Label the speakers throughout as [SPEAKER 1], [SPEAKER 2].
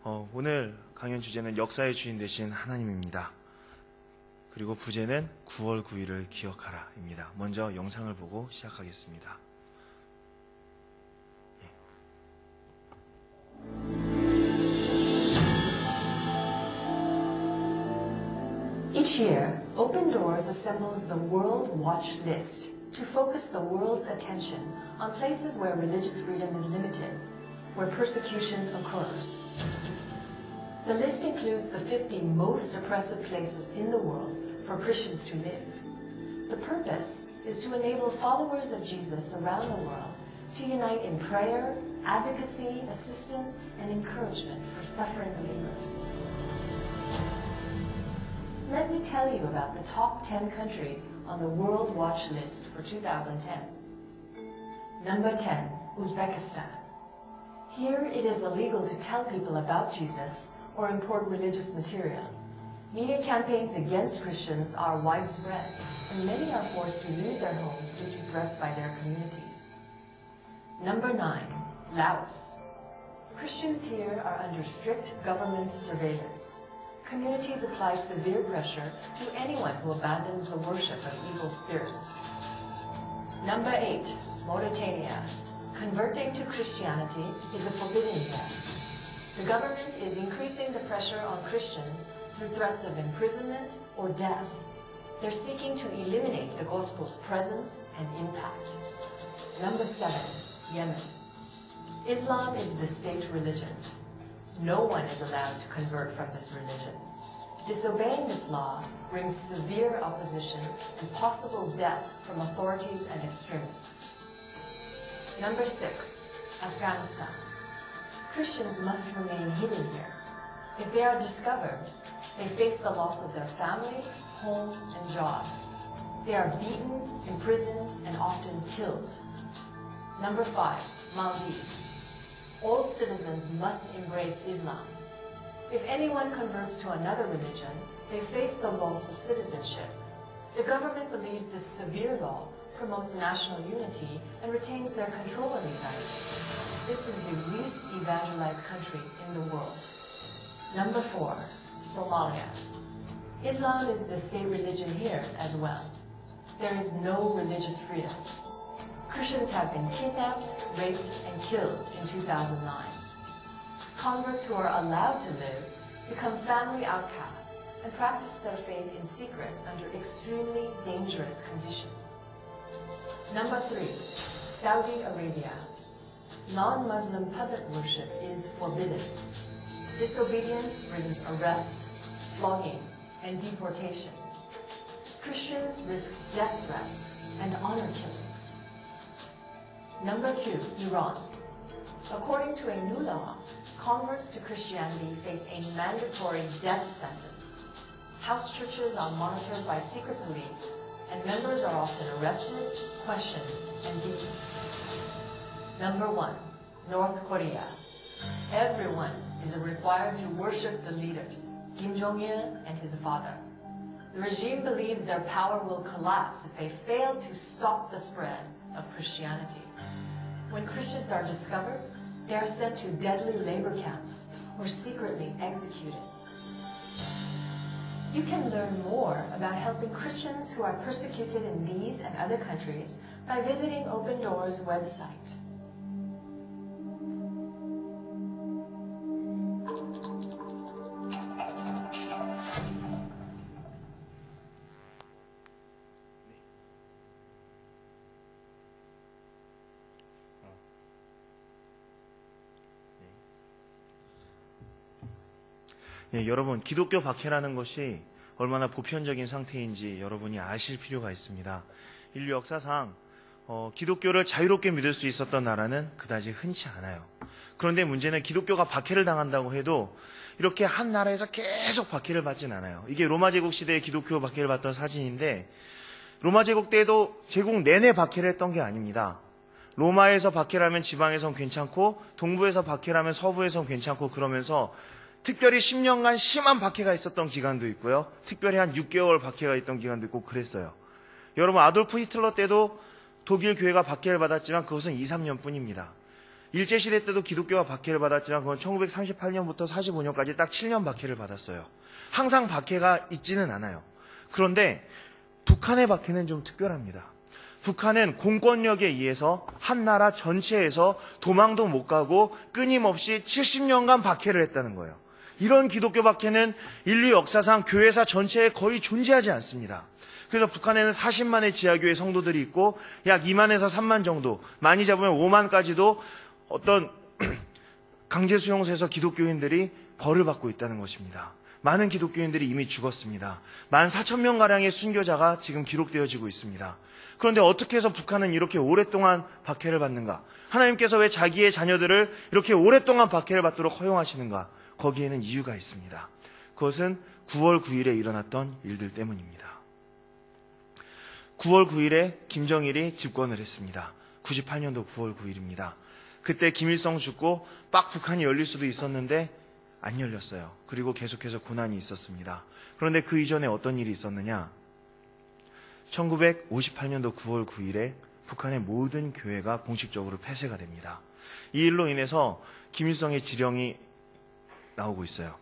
[SPEAKER 1] 오늘 강연 주제는 역사의 주인 되신 하나님입니다. 그리고 부제는 9월 9일을 기억하라입니다. 먼저 영상을 보고 시작하겠습니다.
[SPEAKER 2] Each year, Open Doors assembles the World Watch List to focus the world's attention on places where religious freedom is limited, where persecution occurs. The list includes the 50 most oppressive places in the world for Christians to live. The purpose is to enable followers of Jesus around the world to unite in prayer, advocacy, assistance, and encouragement for suffering believers. Let me tell you about the top 10 countries on the World Watch List for 2010. Number 10, Uzbekistan. Here it is illegal to tell people about Jesus or import religious material. Media campaigns against Christians are widespread, and many are forced to leave their homes due to threats by their communities. Number 9, Laos. Christians here are under strict government surveillance. Communities apply severe pressure to anyone who abandons the worship of evil spirits. Number 8, Mauritania. Converting to Christianity is a forbidden yet. The government is increasing the pressure on Christians through threats of imprisonment or death. They're seeking to eliminate the gospel's presence and impact. Number 7, Yemen. Islam is the state religion. No one is allowed to convert from this religion. Disobeying this law brings severe opposition and possible death from authorities and extremists. Number 6, Afghanistan. Christians must remain hidden here. If they are discovered, they face the loss of their family, home, and job. They are beaten, imprisoned, and often killed. Number 5, Maldives. All citizens must embrace Islam. If anyone converts to another religion, they face the loss of citizenship. The government believes this severe law promotes national unity and retains their control on these islands. This is the least evangelized country in the world. Number 4, Somalia. Islam is the state religion here as well. There is no religious freedom. Christians have been kidnapped, raped, and killed in 2009. Converts who are allowed to live become family outcasts and practice their faith in secret under extremely dangerous conditions. Number 3, Saudi Arabia. Non-Muslim public worship is forbidden. Disobedience brings arrest, flogging, and deportation. Christians risk death threats and honor killings. Number 2, Iran. According to a new law, converts to Christianity face a mandatory death sentence. House churches are monitored by secret police, and members are often arrested, questioned, and detained. Number 1, North Korea. Everyone is required to worship the leaders, Kim Jong-il and his father. The regime believes their power will collapse if they fail to stop the spread of Christianity. When Christians are discovered, they are sent to deadly labor camps or secretly executed. You can learn more about helping Christians who are persecuted in these and other countries by visiting Open Doors' website.
[SPEAKER 1] 여러분, 기독교 박해라는 것이 얼마나 보편적인 상태인지 여러분이 아실 필요가 있습니다. 인류 역사상 기독교를 자유롭게 믿을 수 있었던 나라는 그다지 흔치 않아요. 그런데 문제는 기독교가 박해를 당한다고 해도 이렇게 한 나라에서 계속 박해를 받진 않아요. 이게 로마 제국 시대에 기독교 박해를 받던 사진인데, 로마 제국 때도 제국 내내 박해를 했던 게 아닙니다. 로마에서 박해를 하면 지방에선 괜찮고, 동부에서 박해를 하면 서부에선 괜찮고, 그러면서 특별히 10년간 심한 박해가 있었던 기간도 있고요. 특별히 한 6개월 박해가 있던 기간도 있고 그랬어요. 여러분, 아돌프 히틀러 때도 독일 교회가 박해를 받았지만 그것은 2, 3년 뿐입니다. 일제시대 때도 기독교가 박해를 받았지만 그건 1938년부터 45년까지 딱 7년 박해를 받았어요. 항상 박해가 있지는 않아요. 그런데 북한의 박해는 좀 특별합니다. 북한은 공권력에 의해서 한 나라 전체에서 도망도 못 가고 끊임없이 70년간 박해를 했다는 거예요. 이런 기독교 박해는 인류 역사상 교회사 전체에 거의 존재하지 않습니다. 그래서 북한에는 40만의 지하교회 성도들이 있고 약 2만에서 3만 정도, 많이 잡으면 5만까지도 어떤 강제 수용소에서 기독교인들이 벌을 받고 있다는 것입니다. 많은 기독교인들이 이미 죽었습니다. 14,000명가량의 순교자가 지금 기록되어지고 있습니다. 그런데 어떻게 해서 북한은 이렇게 오랫동안 박해를 받는가? 하나님께서 왜 자기의 자녀들을 이렇게 오랫동안 박해를 받도록 허용하시는가? 거기에는 이유가 있습니다. 그것은 9월 9일에 일어났던 일들 때문입니다. 9월 9일에 김정일이 집권을 했습니다. 98년도 9월 9일입니다. 그때 김일성 죽고 빡 북한이 열릴 수도 있었는데 안 열렸어요. 그리고 계속해서 고난이 있었습니다. 그런데 그 이전에 어떤 일이 있었느냐? 1958년도 9월 9일에 북한의 모든 교회가 공식적으로 폐쇄가 됩니다. 이 일로 인해서 김일성의 지령이 나오고 있어요.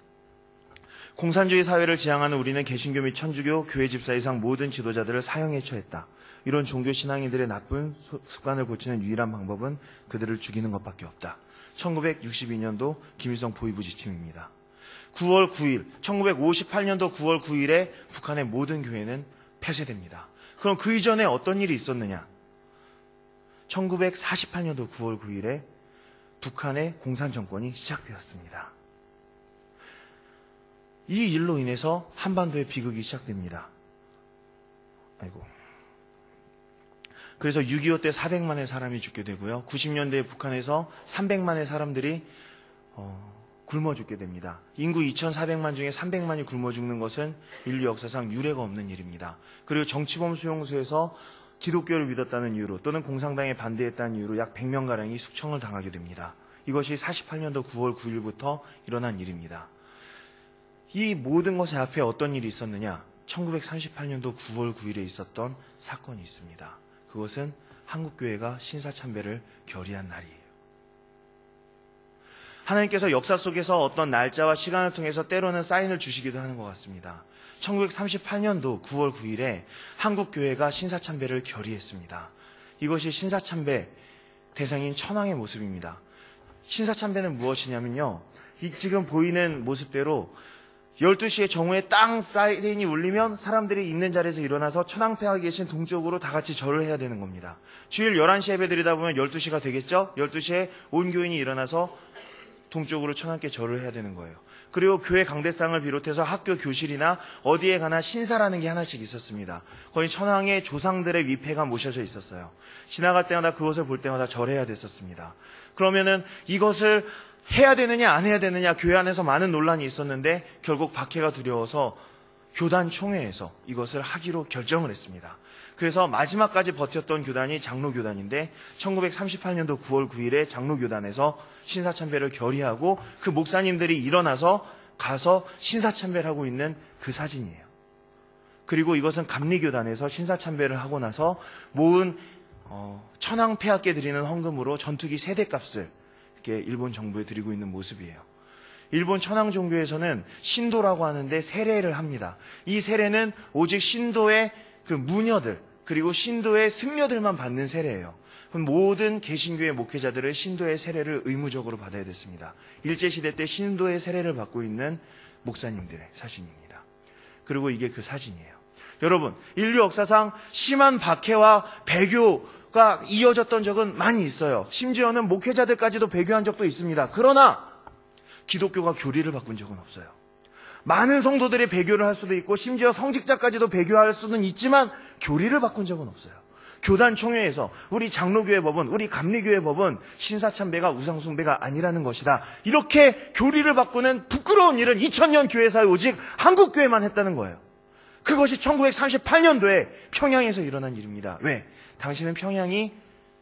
[SPEAKER 1] 공산주의 사회를 지향하는 우리는 개신교 및 천주교, 교회 집사 이상 모든 지도자들을 사형에 처했다. 이런 종교 신앙인들의 나쁜 습관을 고치는 유일한 방법은 그들을 죽이는 것밖에 없다. 1962년도 김일성 보위부 지침입니다. 9월 9일, 1958년도 9월 9일에 북한의 모든 교회는 폐쇄됩니다. 그럼 그 이전에 어떤 일이 있었느냐? 1948년도 9월 9일에 북한의 공산정권이 시작되었습니다. 이 일로 인해서 한반도의 비극이 시작됩니다. 그래서 6.25 때 400만의 사람이 죽게 되고요. 90년대에 북한에서 300만의 사람들이 굶어 죽게 됩니다. 인구 2,400만 중에 300만이 굶어 죽는 것은 인류 역사상 유례가 없는 일입니다. 그리고 정치범 수용소에서 기독교를 믿었다는 이유로 또는 공산당에 반대했다는 이유로 약 100명가량이 숙청을 당하게 됩니다. 이것이 48년도 9월 9일부터 일어난 일입니다. 이 모든 것의 앞에 어떤 일이 있었느냐? 1938년도 9월 9일에 있었던 사건이 있습니다. 그것은 한국교회가 신사참배를 결의한 날이에요. 하나님께서 역사 속에서 어떤 날짜와 시간을 통해서 때로는 사인을 주시기도 하는 것 같습니다. 1938년도 9월 9일에 한국교회가 신사참배를 결의했습니다. 이것이 신사참배 대상인 천황의 모습입니다. 신사참배는 무엇이냐면요. 이 지금 보이는 모습대로 12시에 정오에 땅 사이렌이 울리면 사람들이 있는 자리에서 일어나서 천황폐하가 계신 동쪽으로 다 같이 절을 해야 되는 겁니다. 주일 11시 예배 드리다 보면 12시가 되겠죠? 12시에 온 교인이 일어나서 동쪽으로 천황께 절을 해야 되는 거예요. 그리고 교회 강대상을 비롯해서 학교 교실이나 어디에 가나 신사라는 게 하나씩 있었습니다. 거기 천황의 조상들의 위패가 모셔져 있었어요. 지나갈 때마다 그것을 볼 때마다 절해야 됐었습니다. 그러면은 이것을 해야 되느냐 안 해야 되느냐 교회 안에서 많은 논란이 있었는데 결국 박해가 두려워서 교단 총회에서 이것을 하기로 결정을 했습니다. 그래서 마지막까지 버텼던 교단이 장로교단인데 1938년도 9월 9일에 장로교단에서 신사참배를 결의하고 그 목사님들이 일어나서 가서 신사참배를 하고 있는 그 사진이에요. 그리고 이것은 감리교단에서 신사참배를 하고 나서 모은 천황폐하께 드리는 헌금으로 전투기 세대값을 이렇게 일본 정부에 드리고 있는 모습이에요. 일본 천황 종교에서는 신도라고 하는데 세례를 합니다. 이 세례는 오직 신도의 그 무녀들 그리고 신도의 승려들만 받는 세례예요. 모든 개신교의 목회자들을 신도의 세례를 의무적으로 받아야 됐습니다. 일제시대 때 신도의 세례를 받고 있는 목사님들의 사진입니다. 그리고 이게 그 사진이에요. 여러분, 인류 역사상 심한 박해와 배교가 이어졌던 적은 많이 있어요. 심지어는 목회자들까지도 배교한 적도 있습니다. 그러나 기독교가 교리를 바꾼 적은 없어요. 많은 성도들이 배교를 할 수도 있고 심지어 성직자까지도 배교할 수는 있지만 교리를 바꾼 적은 없어요. 교단 총회에서 우리 장로교회 법은 우리 감리교회 법은 신사참배가 우상숭배가 아니라는 것이다. 이렇게 교리를 바꾸는 부끄러운 일은 2000년 교회사에 오직 한국교회만 했다는 거예요. 그것이 1938년도에 평양에서 일어난 일입니다. 왜? 당시는 평양이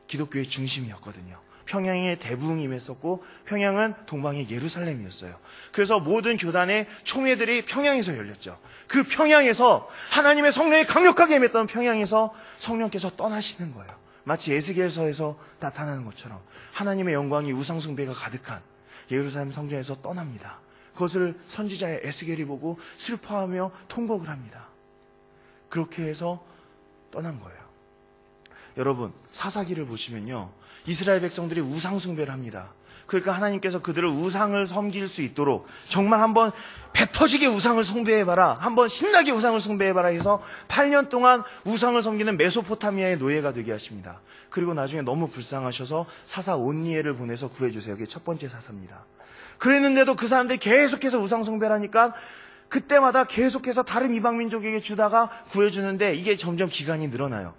[SPEAKER 1] 기독교의 중심이었거든요. 평양에 대부흥이 임했었고 평양은 동방의 예루살렘이었어요. 그래서 모든 교단의 총회들이 평양에서 열렸죠. 그 평양에서 하나님의 성령이 강력하게 임했던 평양에서 성령께서 떠나시는 거예요. 마치 에스겔서에서 나타나는 것처럼 하나님의 영광이 우상숭배가 가득한 예루살렘 성전에서 떠납니다. 그것을 선지자의 에스겔이 보고 슬퍼하며 통곡을 합니다. 그렇게 해서 떠난 거예요. 여러분, 사사기를 보시면요, 이스라엘 백성들이 우상숭배를 합니다. 그러니까 하나님께서 그들을 우상을 섬길 수 있도록 정말 한번 배 터지게 우상을 숭배해봐라, 한번 신나게 우상을 숭배해봐라 해서 8년 동안 우상을 섬기는 메소포타미아의 노예가 되게 하십니다. 그리고 나중에 너무 불쌍하셔서 사사 온니엘을 보내서 구해주세요. 그게 첫 번째 사사입니다. 그랬는데도 그 사람들이 계속해서 우상 숭배를 하니까 그때마다 계속해서 다른 이방 민족에게 주다가 구해주는데 이게 점점 기간이 늘어나요.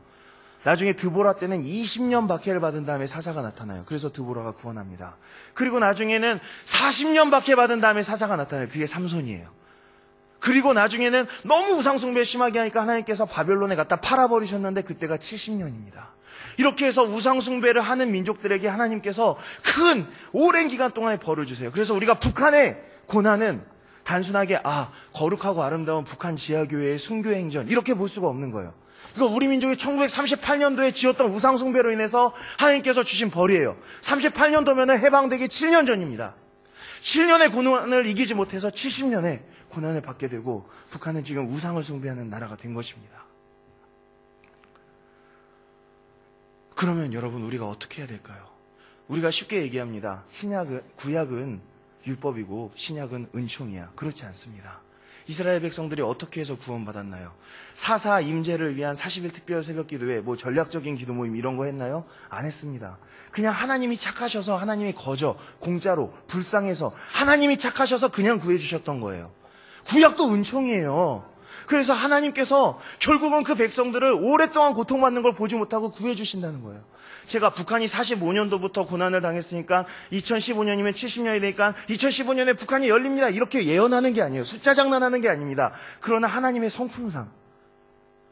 [SPEAKER 1] 나중에 드보라 때는 20년 박해를 받은 다음에 사사가 나타나요. 그래서 드보라가 구원합니다. 그리고 나중에는 40년 박해 받은 다음에 사사가 나타나요. 그게 삼손이에요. 그리고 나중에는 너무 우상숭배 심하게 하니까 하나님께서 바벨론에 갖다 팔아버리셨는데 그때가 70년입니다. 이렇게 해서 우상숭배를 하는 민족들에게 하나님께서 큰 오랜 기간 동안의 벌을 주세요. 그래서 우리가 북한의 고난은 단순하게 거룩하고 아름다운 북한 지하교회의 순교행전 이렇게 볼 수가 없는 거예요. 이거 우리 민족이 1938년도에 지었던 우상숭배로 인해서 하나님께서 주신 벌이에요. 38년도면 해방되기 7년 전입니다. 7년의 고난을 이기지 못해서 70년의 고난을 받게 되고 북한은 지금 우상을 숭배하는 나라가 된 것입니다. 그러면 여러분, 우리가 어떻게 해야 될까요? 우리가 쉽게 얘기합니다. 구약은 율법이고 신약은 은총이야. 그렇지 않습니다. 이스라엘 백성들이 어떻게 해서 구원받았나요? 사사 임재를 위한 40일 특별 새벽 기도회, 전략적인 기도 모임 이런 거 했나요? 안 했습니다. 그냥 하나님이 착하셔서, 하나님이 공짜로 불쌍해서 하나님이 착하셔서 그냥 구해주셨던 거예요. 구약도 은총이에요. 그래서 하나님께서 결국은 그 백성들을 오랫동안 고통받는 걸 보지 못하고 구해주신다는 거예요. 제가 북한이 45년도부터 고난을 당했으니까 2015년이면 70년이 되니까 2015년에 북한이 열립니다, 이렇게 예언하는 게 아니에요. 숫자 장난하는 게 아닙니다. 그러나 하나님의 성품상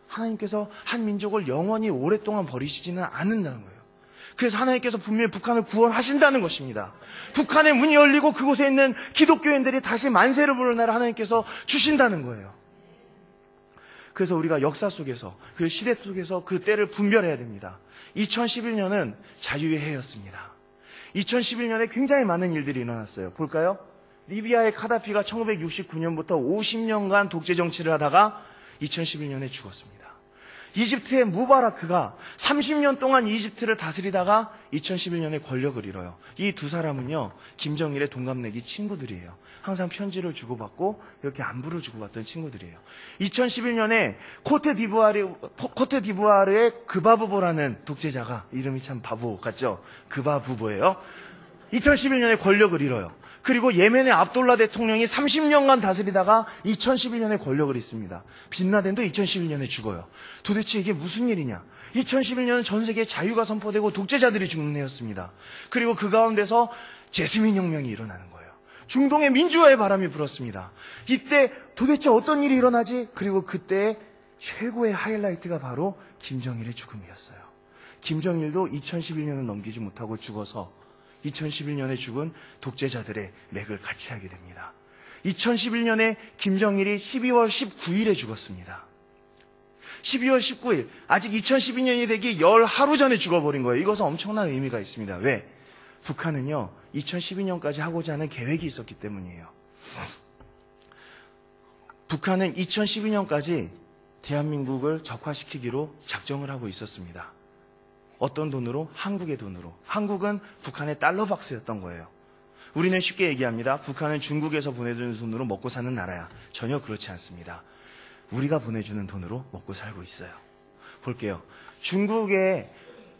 [SPEAKER 1] 하나님께서 한 민족을 영원히 오랫동안 버리시지는 않는다는 거예요. 그래서 하나님께서 분명히 북한을 구원하신다는 것입니다. 북한의 문이 열리고 그곳에 있는 기독교인들이 다시 만세를 부르는 날을 하나님께서 주신다는 거예요. 그래서 우리가 역사 속에서, 그 시대 속에서 그 때를 분별해야 됩니다. 2011년은 자유의 해였습니다. 2011년에 굉장히 많은 일들이 일어났어요. 볼까요? 리비아의 카다피가 1969년부터 50년간 독재 정치를 하다가 2011년에 죽었습니다. 이집트의 무바라크가 30년 동안 이집트를 다스리다가 2011년에 권력을 잃어요. 이 두 사람은요, 김정일의 동갑내기 친구들이에요. 항상 편지를 주고받고 이렇게 안부를 주고받던 친구들이에요. 2011년에 코트디부아르의 그바부보라는 독재자가, 이름이 참 바보 같죠? 그바부보예요. 2011년에 권력을 잃어요. 그리고 예멘의 압돌라 대통령이 30년간 다스리다가 2011년에 권력을 잃습니다. 빈라덴도 2011년에 죽어요. 도대체 이게 무슨 일이냐? 2011년은 전 세계에 자유가 선포되고 독재자들이 죽는 해였습니다. 그리고 그 가운데서 제스민 혁명이 일어나는 거예요. 중동의 민주화의 바람이 불었습니다. 이때 도대체 어떤 일이 일어나지? 그리고 그때 최고의 하이라이트가 바로 김정일의 죽음이었어요. 김정일도 2011년을 넘기지 못하고 죽어서 2011년에 죽은 독재자들의 맥을 같이 하게 됩니다. 2011년에 김정일이 12월 19일에 죽었습니다. 12월 19일, 아직 2012년이 되기 열 하루 전에 죽어버린 거예요. 이것은 엄청난 의미가 있습니다. 왜? 북한은요, 2012년까지 하고자 하는 계획이 있었기 때문이에요. 북한은 2012년까지 대한민국을 적화시키기로 작정을 하고 있었습니다. 어떤 돈으로? 한국의 돈으로. 한국은 북한의 달러 박스였던 거예요. 우리는 쉽게 얘기합니다. 북한은 중국에서 보내주는 돈으로 먹고 사는 나라야. 전혀 그렇지 않습니다. 우리가 보내주는 돈으로 먹고 살고 있어요. 볼게요.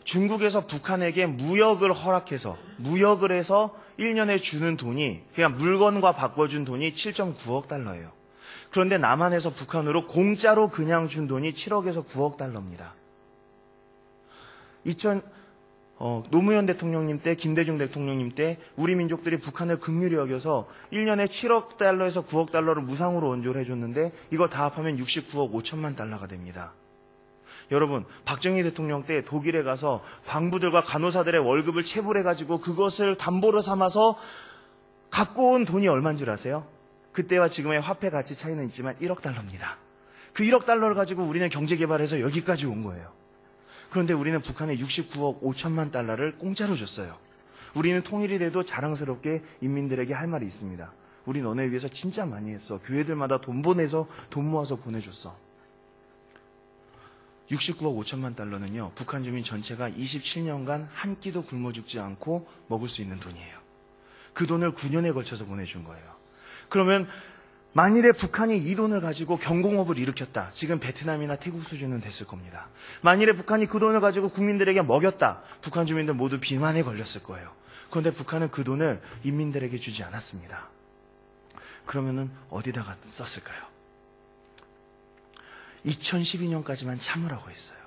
[SPEAKER 1] 중국에서 북한에게 무역을 허락해서, 무역을 해서 1년에 주는 돈이, 그냥 물건과 바꿔준 돈이 7.9억 달러예요. 그런데 남한에서 북한으로 공짜로 그냥 준 돈이 7억에서 9억 달러입니다. 노무현 대통령님 때, 김대중 대통령님 때 우리 민족들이 북한을 긍휼히 여겨서 1년에 7억 달러에서 9억 달러를 무상으로 원조를 해줬는데 이거 다 합하면 69억 5천만 달러가 됩니다. 여러분, 박정희 대통령 때 독일에 가서 광부들과 간호사들의 월급을 체불해가지고 그것을 담보로 삼아서 갖고 온 돈이 얼마인 줄 아세요? 그때와 지금의 화폐 가치 차이는 있지만 1억 달러입니다. 그 1억 달러를 가지고 우리는 경제개발해서 여기까지 온 거예요. 그런데 우리는 북한에 69억 5천만 달러를 공짜로 줬어요. 우리는 통일이 돼도 자랑스럽게 인민들에게 할 말이 있습니다. 우리 너네 위해서 진짜 많이 했어. 교회들마다 돈 보내서 돈 모아서 보내줬어. 69억 5천만 달러는요, 북한 주민 전체가 27년간 한 끼도 굶어 죽지 않고 먹을 수 있는 돈이에요. 그 돈을 9년에 걸쳐서 보내준 거예요. 그러면 만일에 북한이 이 돈을 가지고 경공업을 일으켰다. 지금 베트남이나 태국 수준은 됐을 겁니다. 만일에 북한이 그 돈을 가지고 국민들에게 먹였다. 북한 주민들 모두 비만에 걸렸을 거예요. 그런데 북한은 그 돈을 인민들에게 주지 않았습니다. 그러면은 어디다가 썼을까요? 2012년까지만 참으라고 했어요.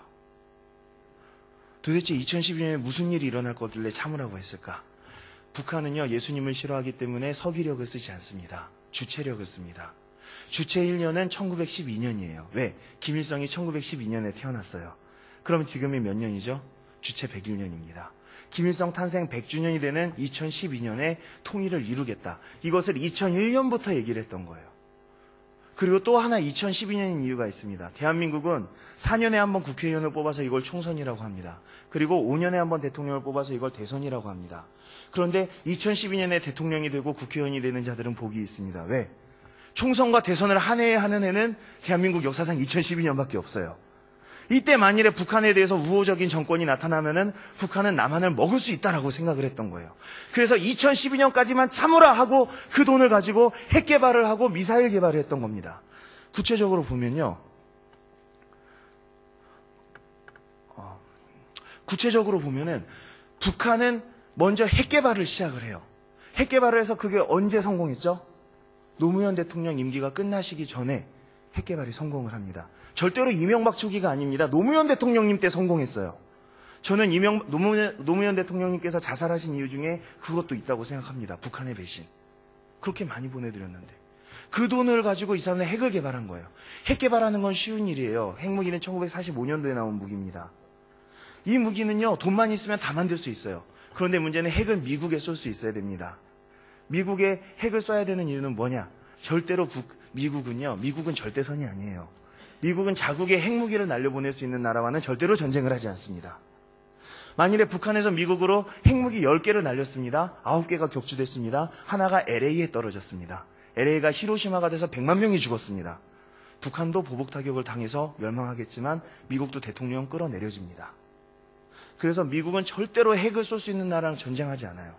[SPEAKER 1] 도대체 2012년에 무슨 일이 일어날 거길래 참으라고 했을까? 북한은요, 예수님을 싫어하기 때문에 서기력을 쓰지 않습니다. 주체력을 씁니다. 주체 1년은 1912년이에요. 왜? 김일성이 1912년에 태어났어요. 그럼 지금이 몇 년이죠? 주체 101년입니다. 김일성 탄생 100주년이 되는 2012년에 통일을 이루겠다. 이것을 2001년부터 얘기를 했던 거예요. 그리고 또 하나 2012년인 이유가 있습니다. 대한민국은 4년에 한 번 국회의원을 뽑아서 이걸 총선이라고 합니다. 그리고 5년에 한 번 대통령을 뽑아서 이걸 대선이라고 합니다. 그런데 2012년에 대통령이 되고 국회의원이 되는 자들은 복이 있습니다. 왜? 총선과 대선을 한 해에 하는 해는 대한민국 역사상 2012년밖에 없어요. 이때 만일에 북한에 대해서 우호적인 정권이 나타나면은 북한은 남한을 먹을 수 있다라고 생각을 했던 거예요. 그래서 2012년까지만 참으라 하고 그 돈을 가지고 핵 개발을 하고 미사일 개발을 했던 겁니다. 구체적으로 보면요. 북한은 먼저 핵 개발을 시작을 해요. 핵 개발을 해서 그게 언제 성공했죠? 노무현 대통령 임기가 끝나시기 전에 핵 개발이 성공을 합니다. 절대로 이명박 초기가 아닙니다. 노무현 대통령님 때 성공했어요. 저는 노무현 대통령님께서 자살하신 이유 중에 그것도 있다고 생각합니다. 북한의 배신. 그렇게 많이 보내드렸는데. 그 돈을 가지고 이 사람은 핵을 개발한 거예요. 핵 개발하는 건 쉬운 일이에요. 핵무기는 1945년도에 나온 무기입니다. 이 무기는요, 돈만 있으면 다 만들 수 있어요. 그런데 문제는 핵을 미국에 쏠 수 있어야 됩니다. 미국에 핵을 쏴야 되는 이유는 뭐냐? 절대로 미국은 절대선이 아니에요. 미국은 자국의 핵무기를 날려보낼 수 있는 나라와는 절대로 전쟁을 하지 않습니다. 만일에 북한에서 미국으로 핵무기 10개를 날렸습니다. 9개가 격추됐습니다. 하나가 LA에 떨어졌습니다. LA가 히로시마가 돼서 100만 명이 죽었습니다. 북한도 보복 타격을 당해서 멸망하겠지만 미국도 대통령 끌어내려집니다. 그래서 미국은 절대로 핵을 쏠 수 있는 나라랑 전쟁하지 않아요.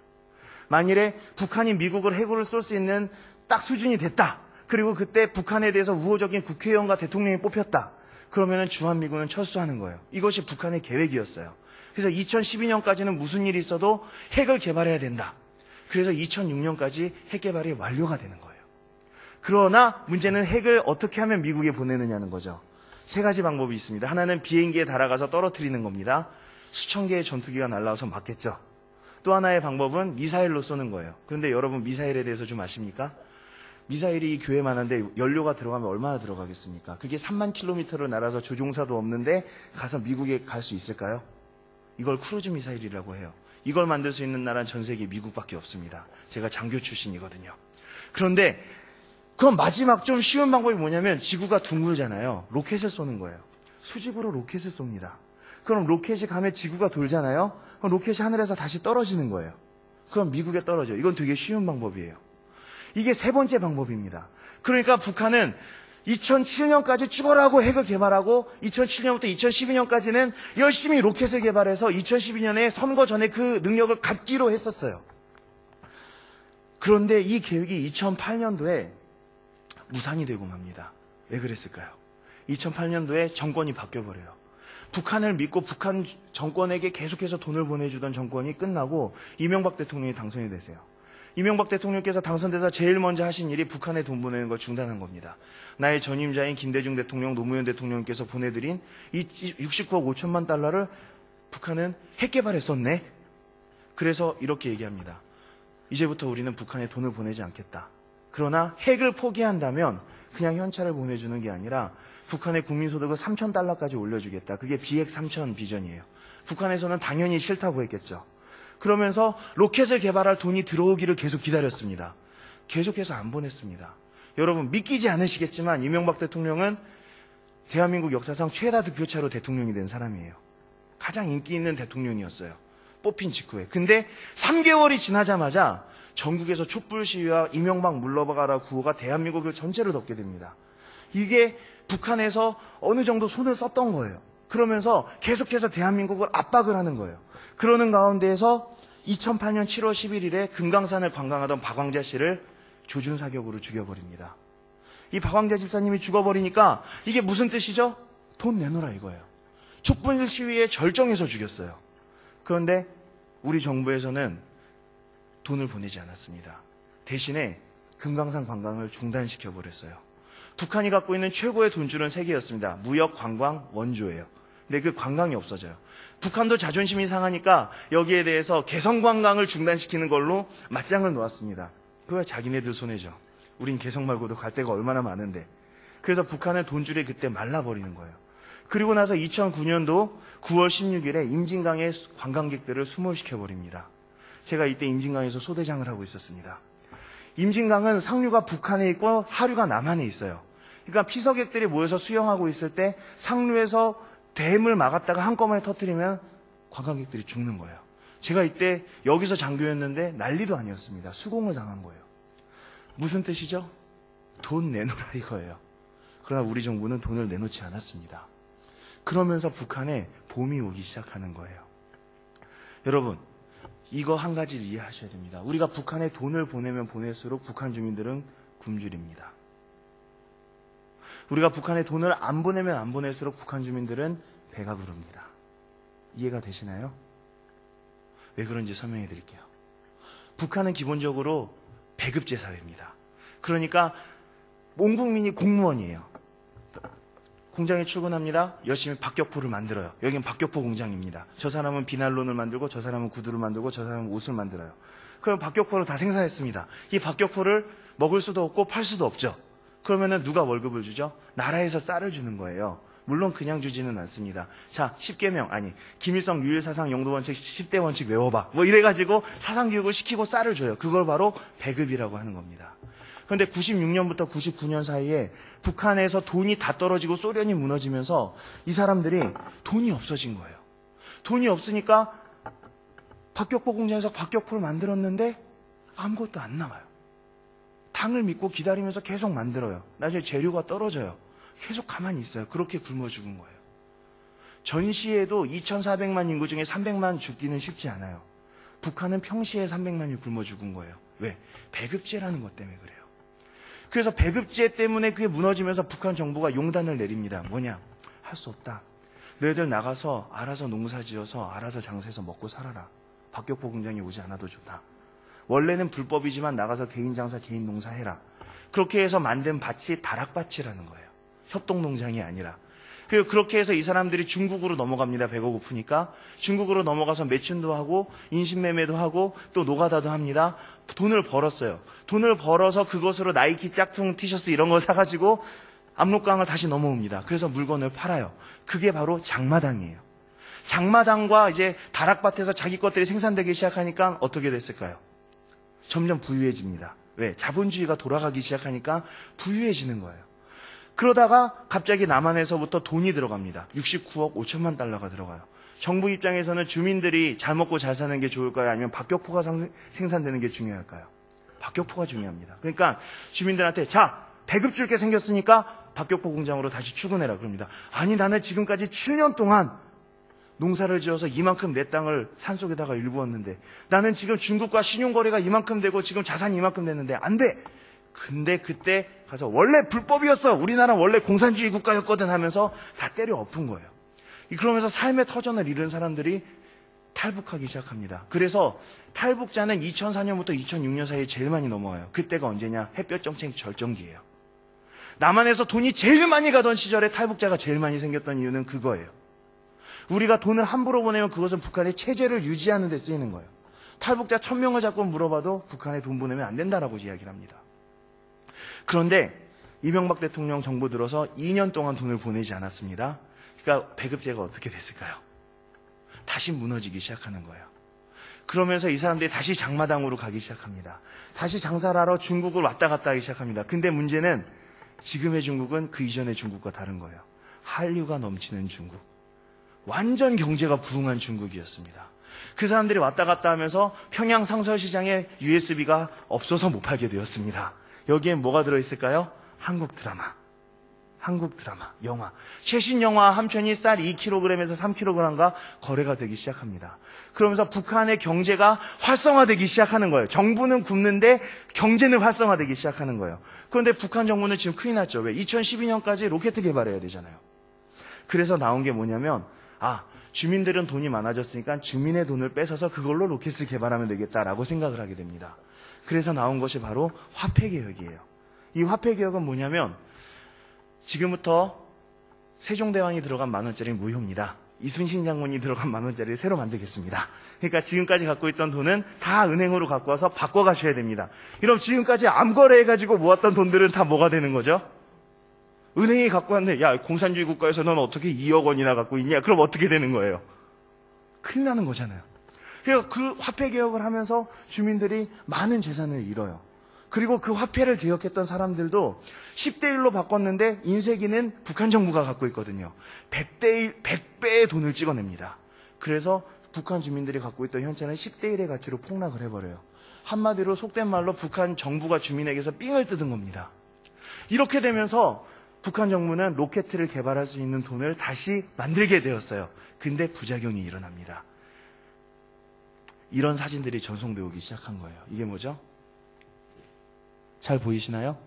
[SPEAKER 1] 만일에 북한이 미국을 핵으로 쏠 수 있는 딱 수준이 됐다. 그리고 그때 북한에 대해서 우호적인 국회의원과 대통령이 뽑혔다. 그러면 주한미군은 철수하는 거예요. 이것이 북한의 계획이었어요. 그래서 2012년까지는 무슨 일이 있어도 핵을 개발해야 된다. 그래서 2006년까지 핵 개발이 완료가 되는 거예요. 그러나 문제는 핵을 어떻게 하면 미국에 보내느냐는 거죠. 세 가지 방법이 있습니다. 하나는 비행기에 달아가서 떨어뜨리는 겁니다. 수천 개의 전투기가 날라와서 맞겠죠. 또 하나의 방법은 미사일로 쏘는 거예요. 그런데 여러분 미사일에 대해서 좀 아십니까? 미사일이 교회만한데 연료가 들어가면 얼마나 들어가겠습니까? 그게 3만 킬로미터를 날아서 조종사도 없는데 가서 미국에 갈 수 있을까요? 이걸 크루즈 미사일이라고 해요. 이걸 만들 수 있는 나라는 전 세계 미국밖에 없습니다. 제가 장교 출신이거든요. 그런데 그럼 마지막 좀 쉬운 방법이 뭐냐면 지구가 둥글잖아요. 로켓을 쏘는 거예요. 수직으로 로켓을 쏩니다. 그럼 로켓이 가면 지구가 돌잖아요. 그럼 로켓이 하늘에서 다시 떨어지는 거예요. 그럼 미국에 떨어져요. 이건 되게 쉬운 방법이에요. 이게 세 번째 방법입니다. 그러니까 북한은 2007년까지 죽어라고 핵을 개발하고 2007년부터 2012년까지는 열심히 로켓을 개발해서 2012년에 선거 전에 그 능력을 갖기로 했었어요. 그런데 이 계획이 2008년도에 무산이 되고 맙니다. 왜 그랬을까요? 2008년도에 정권이 바뀌어버려요. 북한을 믿고 북한 정권에게 계속해서 돈을 보내주던 정권이 끝나고 이명박 대통령이 당선이 되세요. 이명박 대통령께서 당선돼서 제일 먼저 하신 일이 북한에 돈 보내는 걸 중단한 겁니다. 나의 전임자인 김대중 대통령, 노무현 대통령께서 보내드린 이 69억 5천만 달러를 북한은 핵 개발에 썼네. 그래서 이렇게 얘기합니다. 이제부터 우리는 북한에 돈을 보내지 않겠다. 그러나 핵을 포기한다면 그냥 현찰을 보내주는 게 아니라 북한의 국민소득을 3,000달러까지 올려주겠다. 그게 비핵 3,000 비전이에요. 북한에서는 당연히 싫다고 했겠죠. 그러면서 로켓을 개발할 돈이 들어오기를 계속 기다렸습니다. 계속해서 안 보냈습니다. 여러분 믿기지 않으시겠지만 이명박 대통령은 대한민국 역사상 최다 득표차로 대통령이 된 사람이에요. 가장 인기 있는 대통령이었어요. 뽑힌 직후에. 근데 3개월이 지나자마자 전국에서 촛불 시위와 이명박 물러가라 구호가 대한민국을 전체를 덮게 됩니다. 이게 북한에서 어느 정도 손을 썼던 거예요. 그러면서 계속해서 대한민국을 압박을 하는 거예요. 그러는 가운데에서 2008년 7월 11일에 금강산을 관광하던 박광자 씨를 조준사격으로 죽여버립니다. 이 박광자 집사님이 죽어버리니까 이게 무슨 뜻이죠? 돈 내놓으라 이거예요. 촛불 시위에 절정해서 죽였어요. 그런데 우리 정부에서는 돈을 보내지 않았습니다. 대신에 금강산 관광을 중단시켜버렸어요. 북한이 갖고 있는 최고의 돈줄은 세 개였습니다. 무역, 관광, 원조예요. 근데 그 관광이 없어져요. 북한도 자존심이 상하니까 여기에 대해서 개성 관광을 중단시키는 걸로 맞짱을 놓았습니다. 그거 자기네들 손해죠. 우린 개성 말고도 갈 데가 얼마나 많은데. 그래서 북한은 돈줄이 그때 말라버리는 거예요. 그리고 나서 2009년도 9월 16일에 임진강에 관광객들을 수몰시켜버립니다. 제가 이때 임진강에서 소대장을 하고 있었습니다. 임진강은 상류가 북한에 있고 하류가 남한에 있어요. 그러니까 피서객들이 모여서 수영하고 있을 때 상류에서 댐을 막았다가 한꺼번에 터뜨리면 관광객들이 죽는 거예요. 제가 이때 여기서 장교였는데 난리도 아니었습니다. 수공을 당한 거예요. 무슨 뜻이죠? 돈 내놓으라 이거예요. 그러나 우리 정부는 돈을 내놓지 않았습니다. 그러면서 북한에 봄이 오기 시작하는 거예요. 여러분, 이거 한 가지를 이해하셔야 됩니다. 우리가 북한에 돈을 보내면 보낼수록 북한 주민들은 굶주립니다. 우리가 북한에 돈을 안 보내면 안 보낼수록 북한 주민들은 배가 부릅니다. 이해가 되시나요? 왜 그런지 설명해 드릴게요. 북한은 기본적으로 배급제 사회입니다. 그러니까 온 국민이 공무원이에요. 공장에 출근합니다. 열심히 박격포를 만들어요. 여기는 박격포 공장입니다. 저 사람은 비난론을 만들고 저 사람은 구두를 만들고 저 사람은 옷을 만들어요. 그럼 박격포를 다 생산했습니다. 이 박격포를 먹을 수도 없고 팔 수도 없죠. 그러면은 누가 월급을 주죠? 나라에서 쌀을 주는 거예요. 물론 그냥 주지는 않습니다. 자, 10계명 아니 김일성 유일사상 영도원칙 10대 원칙 외워봐. 뭐 이래가지고 사상교육을 시키고 쌀을 줘요. 그걸 바로 배급이라고 하는 겁니다. 그런데 96년부터 99년 사이에 북한에서 돈이 다 떨어지고 소련이 무너지면서 이 사람들이 돈이 없어진 거예요. 돈이 없으니까 박격포 공장에서 박격포를 만들었는데 아무것도 안 나와요. 당을 믿고 기다리면서 계속 만들어요. 나중에 재료가 떨어져요. 계속 가만히 있어요. 그렇게 굶어 죽은 거예요. 전시에도 2,400만 인구 중에 300만 죽기는 쉽지 않아요. 북한은 평시에 300만이 굶어 죽은 거예요. 왜? 배급제라는 것 때문에 그래요. 그래서 배급제 때문에 그게 무너지면서 북한 정부가 용단을 내립니다. 뭐냐? 할 수 없다. 너희들 나가서 알아서 농사지어서 알아서 장사해서 먹고 살아라. 박격포 공장이 오지 않아도 좋다. 원래는 불법이지만 나가서 개인 장사, 개인 농사해라. 그렇게 해서 만든 밭이 다락밭이라는 거예요. 협동농장이 아니라. 그리고 그렇게 해서 이 사람들이 중국으로 넘어갑니다. 배가 고프니까. 중국으로 넘어가서 매춘도 하고 인신매매도 하고 또 노가다도 합니다. 돈을 벌었어요. 돈을 벌어서 그것으로 나이키 짝퉁 티셔츠 이런 거 사가지고 압록강을 다시 넘어옵니다. 그래서 물건을 팔아요. 그게 바로 장마당이에요. 장마당과 이제 다락밭에서 자기 것들이 생산되기 시작하니까 어떻게 됐을까요? 점점 부유해집니다. 왜? 자본주의가 돌아가기 시작하니까 부유해지는 거예요. 그러다가 갑자기 남한에서부터 돈이 들어갑니다. 69억 5천만 달러가 들어가요. 정부 입장에서는 주민들이 잘 먹고 잘 사는 게 좋을까요? 아니면 박격포가 생산되는 게 중요할까요? 박격포가 중요합니다. 그러니까 주민들한테 자, 배급 줄게 생겼으니까 박격포 공장으로 다시 출근해라 그럽니다. 아니 나는 지금까지 7년 동안 농사를 지어서 이만큼 내 땅을 산속에다가 일구었는데 나는 지금 중국과 신용거래가 이만큼 되고 지금 자산이 이만큼 됐는데 안 돼. 근데 그때 가서 원래 불법이었어. 우리나라 원래 공산주의 국가였거든 하면서 다 때려 엎은 거예요. 그러면서 삶의 터전을 잃은 사람들이 탈북하기 시작합니다. 그래서 탈북자는 2004년부터 2006년 사이에 제일 많이 넘어와요. 그때가 언제냐? 햇볕 정책 절정기예요. 남한에서 돈이 제일 많이 가던 시절에 탈북자가 제일 많이 생겼던 이유는 그거예요. 우리가 돈을 함부로 보내면 그것은 북한의 체제를 유지하는 데 쓰이는 거예요. 탈북자 1000명을 잡고 물어봐도 북한에 돈 보내면 안 된다라고 이야기를 합니다. 그런데 이명박 대통령 정부 들어서 2년 동안 돈을 보내지 않았습니다. 그러니까 배급제가 어떻게 됐을까요? 다시 무너지기 시작하는 거예요. 그러면서 이 사람들이 다시 장마당으로 가기 시작합니다. 다시 장사를 하러 중국을 왔다 갔다 하기 시작합니다. 근데 문제는 지금의 중국은 그 이전의 중국과 다른 거예요. 한류가 넘치는 중국. 완전 경제가 부흥한 중국이었습니다. 그 사람들이 왔다 갔다 하면서 평양 상설시장에 USB가 없어서 못 팔게 되었습니다. 여기엔 뭐가 들어있을까요? 한국 드라마, 영화. 최신 영화 한 편이 쌀 2kg에서 3kg가 거래가 되기 시작합니다. 그러면서 북한의 경제가 활성화되기 시작하는 거예요. 정부는 굽는데 경제는 활성화되기 시작하는 거예요. 그런데 북한 정부는 지금 큰일 났죠. 왜? 2012년까지 로켓 개발해야 되잖아요. 그래서 나온 게 뭐냐면, 주민들은 돈이 많아졌으니까 주민의 돈을 뺏어서 그걸로 로켓을 개발하면 되겠다라고 생각을 하게 됩니다. 그래서 나온 것이 바로 화폐개혁이에요. 이 화폐개혁은 뭐냐면, 지금부터 세종대왕이 들어간 10,000원짜리는 무효입니다. 이순신 장군이 들어간 10,000원짜리를 새로 만들겠습니다. 그러니까 지금까지 갖고 있던 돈은 다 은행으로 갖고 와서 바꿔가셔야 됩니다. 그럼 지금까지 암거래해가지고 모았던 돈들은 다 뭐가 되는 거죠? 은행이 갖고 왔는데, 야, 공산주의 국가에서 넌 어떻게 2억 원이나 갖고 있냐? 그럼 어떻게 되는 거예요? 큰일 나는 거잖아요. 그래서 그 화폐개혁을 하면서 주민들이 많은 재산을 잃어요. 그리고 그 화폐를 개혁했던 사람들도 10대 1로 바꿨는데 인쇄기는 북한 정부가 갖고 있거든요. 100배의 돈을 찍어냅니다. 그래서 북한 주민들이 갖고 있던 현찰은 10대 1의 가치로 폭락을 해버려요. 한마디로 속된 말로 북한 정부가 주민에게서 삥을 뜯은 겁니다. 이렇게 되면서 북한 정부는 로켓을 개발할 수 있는 돈을 다시 만들게 되었어요. 근데 부작용이 일어납니다. 이런 사진들이 전송되어 오기 시작한 거예요. 이게 뭐죠? 잘 보이시나요?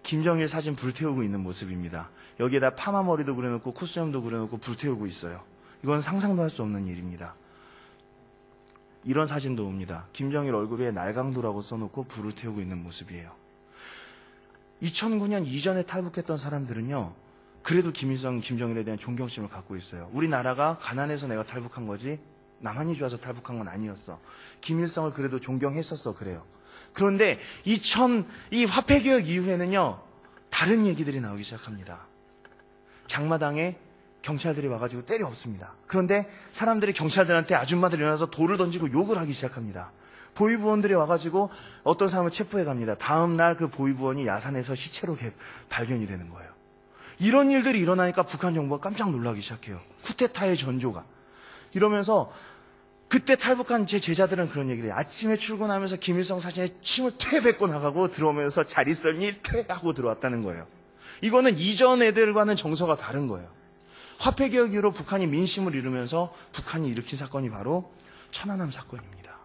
[SPEAKER 1] 김정일 사진 불태우고 있는 모습입니다. 여기에다 파마 머리도 그려놓고 코수염도 그려놓고 불태우고 있어요. 이건 상상도 할 수 없는 일입니다. 이런 사진도 옵니다. 김정일 얼굴 위에 날강도라고 써놓고 불을 태우고 있는 모습이에요. 2009년 이전에 탈북했던 사람들은요, 그래도 김일성, 김정일에 대한 존경심을 갖고 있어요. 우리나라가 가난해서 내가 탈북한 거지 남한이 좋아서 탈북한 건 아니었어. 김일성을 그래도 존경했었어. 그래요. 그런데 이 화폐개혁 이후에는요, 다른 얘기들이 나오기 시작합니다. 장마당에 경찰들이 와가지고 때려 엎습니다. 그런데 사람들이 경찰들한테 아줌마들이 일어나서 돌을 던지고 욕을 하기 시작합니다. 보위부원들이 와가지고 어떤 사람을 체포해 갑니다. 다음 날 그 보위부원이 야산에서 시체로 발견이 되는 거예요. 이런 일들이 일어나니까 북한 정부가 깜짝 놀라기 시작해요. 쿠데타의 전조가. 이러면서 그때 탈북한 제 제자들은 그런 얘기를 해요. 아침에 출근하면서 김일성 사진에 침을 퇴 뱉고 나가고 들어오면서 잘 있었니? 퇴 하고 들어왔다는 거예요. 이거는 이전 애들과는 정서가 다른 거예요. 화폐개혁 이후로 북한이 민심을 잃으면서 북한이 일으킨 사건이 바로 천안함 사건입니다.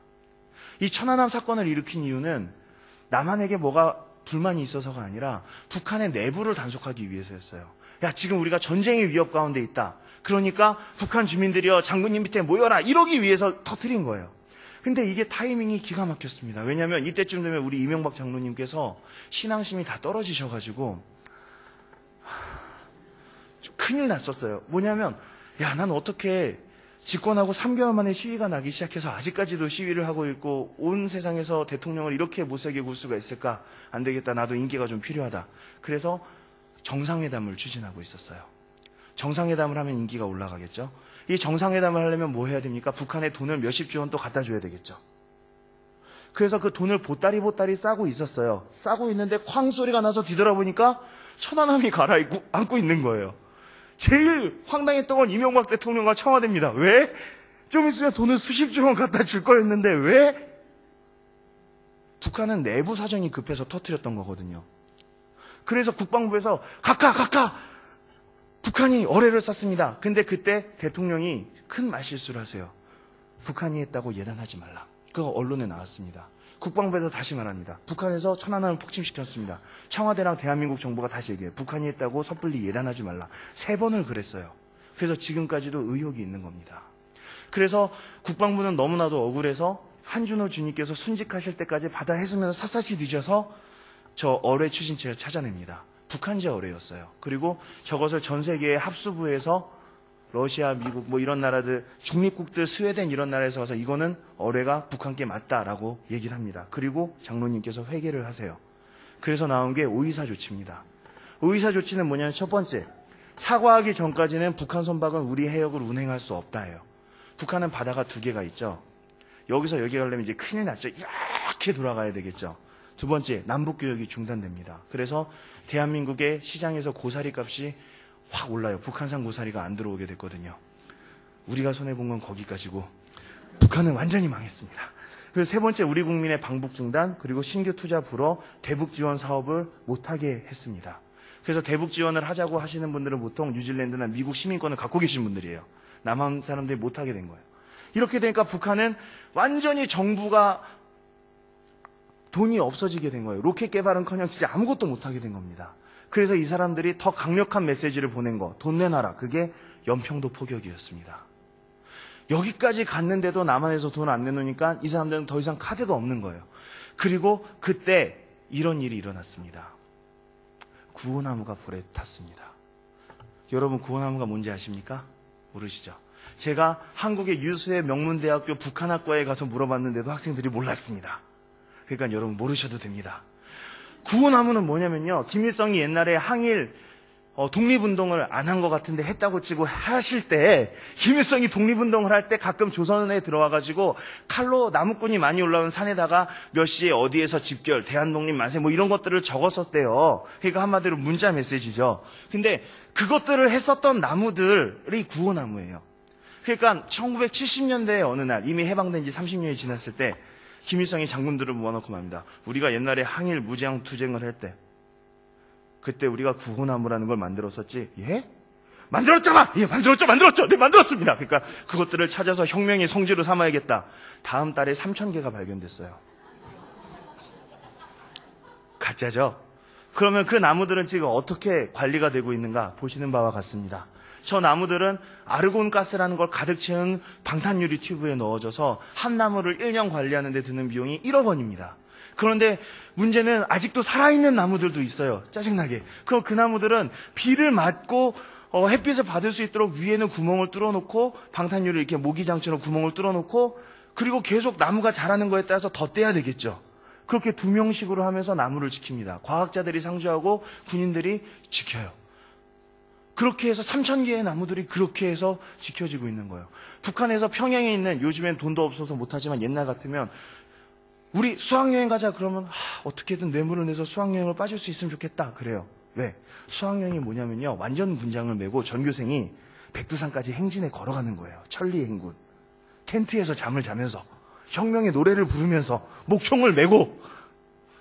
[SPEAKER 1] 이 천안함 사건을 일으킨 이유는 남한에게 뭐가 불만이 있어서가 아니라 북한의 내부를 단속하기 위해서였어요. 야, 지금 우리가 전쟁의 위협 가운데 있다. 그러니까 북한 주민들이여 장군님 밑에 모여라. 이러기 위해서 터뜨린 거예요. 근데 이게 타이밍이 기가 막혔습니다. 왜냐하면 이때쯤 되면 우리 이명박 장로님께서 신앙심이 다 떨어지셔가지고 좀 큰일 났었어요. 뭐냐면, 야, 난 어떻게 집권하고 3개월 만에 시위가 나기 시작해서 아직까지도 시위를 하고 있고 온 세상에서 대통령을 이렇게 못살게 굴 수가 있을까? 안 되겠다. 나도 인기가 좀 필요하다. 그래서 정상회담을 추진하고 있었어요. 정상회담을 하면 인기가 올라가겠죠. 이 정상회담을 하려면 뭐 해야 됩니까? 북한에 돈을 몇십조 원 또 갖다 줘야 되겠죠. 그래서 그 돈을 보따리 싸고 있었어요. 싸고 있는데 쾅 소리가 나서 뒤돌아보니까 천안함이 가라앉고 있는 거예요. 제일 황당했던 건 이명박 대통령과 청와대입니다. 왜? 좀 있으면 돈을 수십조 원 갖다 줄 거였는데 왜? 북한은 내부 사정이 급해서 터뜨렸던 거거든요. 그래서 국방부에서 각하! 북한이 어뢰를 쐈습니다. 근데 그때 대통령이 큰 말실수를 하세요. 북한이 했다고 예단하지 말라. 그거 언론에 나왔습니다. 국방부에서 다시 말합니다. 북한에서 천안함을 폭침시켰습니다. 청와대랑 대한민국 정부가 다시 얘기해요. 북한이 했다고 섣불리 예단하지 말라. 3번을 그랬어요. 그래서 지금까지도 의혹이 있는 겁니다. 그래서 국방부는 너무나도 억울해서 한준호 주님께서 순직하실 때까지 바다 해수면서 샅샅이 뒤져서 저 어뢰 추진체를 찾아냅니다. 북한제 어뢰였어요. 그리고 저것을 전 세계의 합수부에서 러시아, 미국 뭐 이런 나라들, 중립국들, 스웨덴 이런 나라에서 와서 이거는 어뢰가 북한께 맞다라고 얘기를 합니다. 그리고 장로님께서 회개를 하세요. 그래서 나온 게 오이사 조치입니다. 오이사 조치는 뭐냐면 첫 번째, 사과하기 전까지는 북한 선박은 우리 해역을 운행할 수 없다예요. 북한은 바다가 2개가 있죠. 여기서 여기 가려면 이제 큰일 났죠. 이렇게 돌아가야 되겠죠. 두 번째, 남북교역이 중단됩니다. 그래서 대한민국의 시장에서 고사리 값이 확 올라요. 북한산 고사리가 안 들어오게 됐거든요. 우리가 손해본 건 거기까지고 북한은 완전히 망했습니다. 그래서 세 번째, 우리 국민의 방북 중단, 그리고 신규 투자 불어 대북 지원 사업을 못하게 했습니다. 그래서 대북 지원을 하자고 하시는 분들은 보통 뉴질랜드나 미국 시민권을 갖고 계신 분들이에요. 남한 사람들이 못하게 된 거예요. 이렇게 되니까 북한은 완전히 정부가 돈이 없어지게 된 거예요. 로켓 개발은커녕 진짜 아무것도 못하게 된 겁니다. 그래서 이 사람들이 더 강력한 메시지를 보낸 거, 돈 내놔라. 그게 연평도 포격이었습니다. 여기까지 갔는데도 남한에서 돈 안 내놓으니까 이 사람들은 더 이상 카드가 없는 거예요. 그리고 그때 이런 일이 일어났습니다. 구호나무가 불에 탔습니다. 여러분, 구호나무가 뭔지 아십니까? 모르시죠? 제가 한국의 유수의 명문대학교 북한학과에 가서 물어봤는데도 학생들이 몰랐습니다. 그러니까 여러분 모르셔도 됩니다. 구호나무는 뭐냐면요, 김일성이 옛날에 항일 독립운동을 안 한 것 같은데 했다고 치고 하실 때, 김일성이 독립운동을 할 때 가끔 조선에 들어와가지고 칼로 나무꾼이 많이 올라온 산에다가 몇 시에 어디에서 집결, 대한독립 만세 뭐 이런 것들을 적었었대요. 그러니까 한마디로 문자 메시지죠. 근데 그것들을 했었던 나무들이 구호나무예요. 그러니까 1970년대 어느 날, 이미 해방된 지 30년이 지났을 때 김일성이 장군들을 모아놓고 말합니다. 우리가 옛날에 항일 무장 투쟁을 할 때 그때 우리가 구호나무라는 걸 만들었었지. 예? 만들었잖아! 예, 만들었죠! 네, 만들었습니다. 그러니까 그것들을 찾아서 혁명의 성지로 삼아야겠다. 다음 달에 3,000개가 발견됐어요. 가짜죠? 그러면 그 나무들은 지금 어떻게 관리가 되고 있는가 보시는 바와 같습니다. 저 나무들은 아르곤가스라는 걸 가득 채운 방탄유리 튜브에 넣어줘서 한 나무를 1년 관리하는 데 드는 비용이 1억 원입니다. 그런데 문제는 아직도 살아있는 나무들도 있어요. 짜증나게. 그럼 그 나무들은 비를 맞고 햇빛을 받을 수 있도록 위에는 구멍을 뚫어놓고, 방탄유리 이렇게 모기장처럼 구멍을 뚫어놓고, 그리고 계속 나무가 자라는 거에 따라서 더 떼야 되겠죠. 그렇게 2명씩으로 하면서 나무를 지킵니다. 과학자들이 상주하고 군인들이 지켜요. 그렇게 해서 3,000개의 나무들이 그렇게 해서 지켜지고 있는 거예요. 북한에서 평양에 있는, 요즘엔 돈도 없어서 못하지만 옛날 같으면 우리 수학여행 가자 그러면 어떻게든 뇌물을 내서 수학여행을 빠질 수 있으면 좋겠다 그래요. 왜? 수학여행이 뭐냐면요, 완전 군장을 메고 전교생이 백두산까지 행진에 걸어가는 거예요. 천리행군. 텐트에서 잠을 자면서 혁명의 노래를 부르면서 목총을 메고.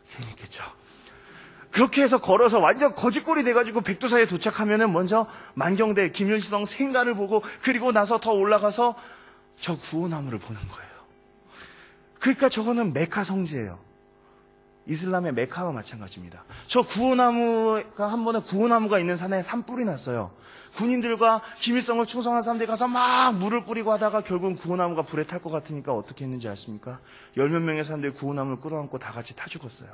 [SPEAKER 1] 재밌겠죠. 그렇게 해서 걸어서 완전 거지꼴이 돼가지고 백두산에 도착하면은 먼저 만경대 김일성 생가를 보고, 그리고 나서 더 올라가서 저 구호나무를 보는 거예요. 그러니까 저거는 메카 성지예요. 이슬람의 메카와 마찬가지입니다. 저 구호나무가, 한 번에 구호나무가 있는 산에 산불이 났어요. 군인들과 김일성을 충성한 사람들이 가서 막 물을 뿌리고 하다가 결국은 구호나무가 불에 탈 것 같으니까 어떻게 했는지 아십니까? 10몇 명의 사람들이 구호나무를 끌어안고 다 같이 타 죽었어요.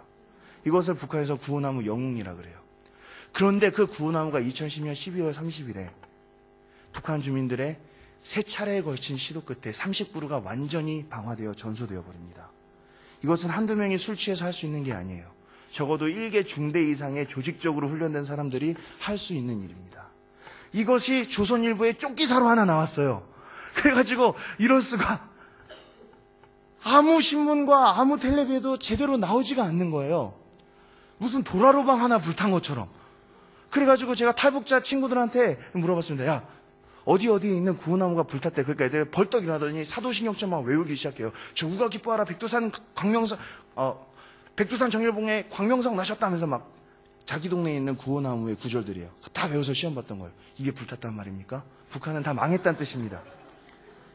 [SPEAKER 1] 이것을 북한에서 구호나무 영웅이라 그래요. 그런데 그 구호나무가 2010년 12월 30일에 북한 주민들의 세 차례에 걸친 시도 끝에 30그루가 완전히 방화되어 전소되어 버립니다. 이것은 한두 명이 술 취해서 할 수 있는 게 아니에요. 적어도 1개 중대 이상의 조직적으로 훈련된 사람들이 할 수 있는 일입니다. 이것이 조선일보의 쫓기사로 하나 나왔어요. 그래가지고 이럴 수가, 아무 신문과 아무 텔레비에도 제대로 나오지가 않는 거예요. 무슨 도라로방 하나 불탄 것처럼. 그래가지고 제가 탈북자 친구들한테 물어봤습니다. 야, 어디에 있는 구호나무가 불탔대. 그러니까 애들 벌떡 일어나더니 사도신경전 막 외우기 시작해요. 저 우가 기뻐하라 백두산 광명성, 백두산 정일봉에 광명성 나셨다면서 막 자기 동네에 있는 구호나무의 구절들이에요. 다 외워서 시험 봤던 거예요. 이게 불탔단 말입니까? 북한은 다 망했다는 뜻입니다.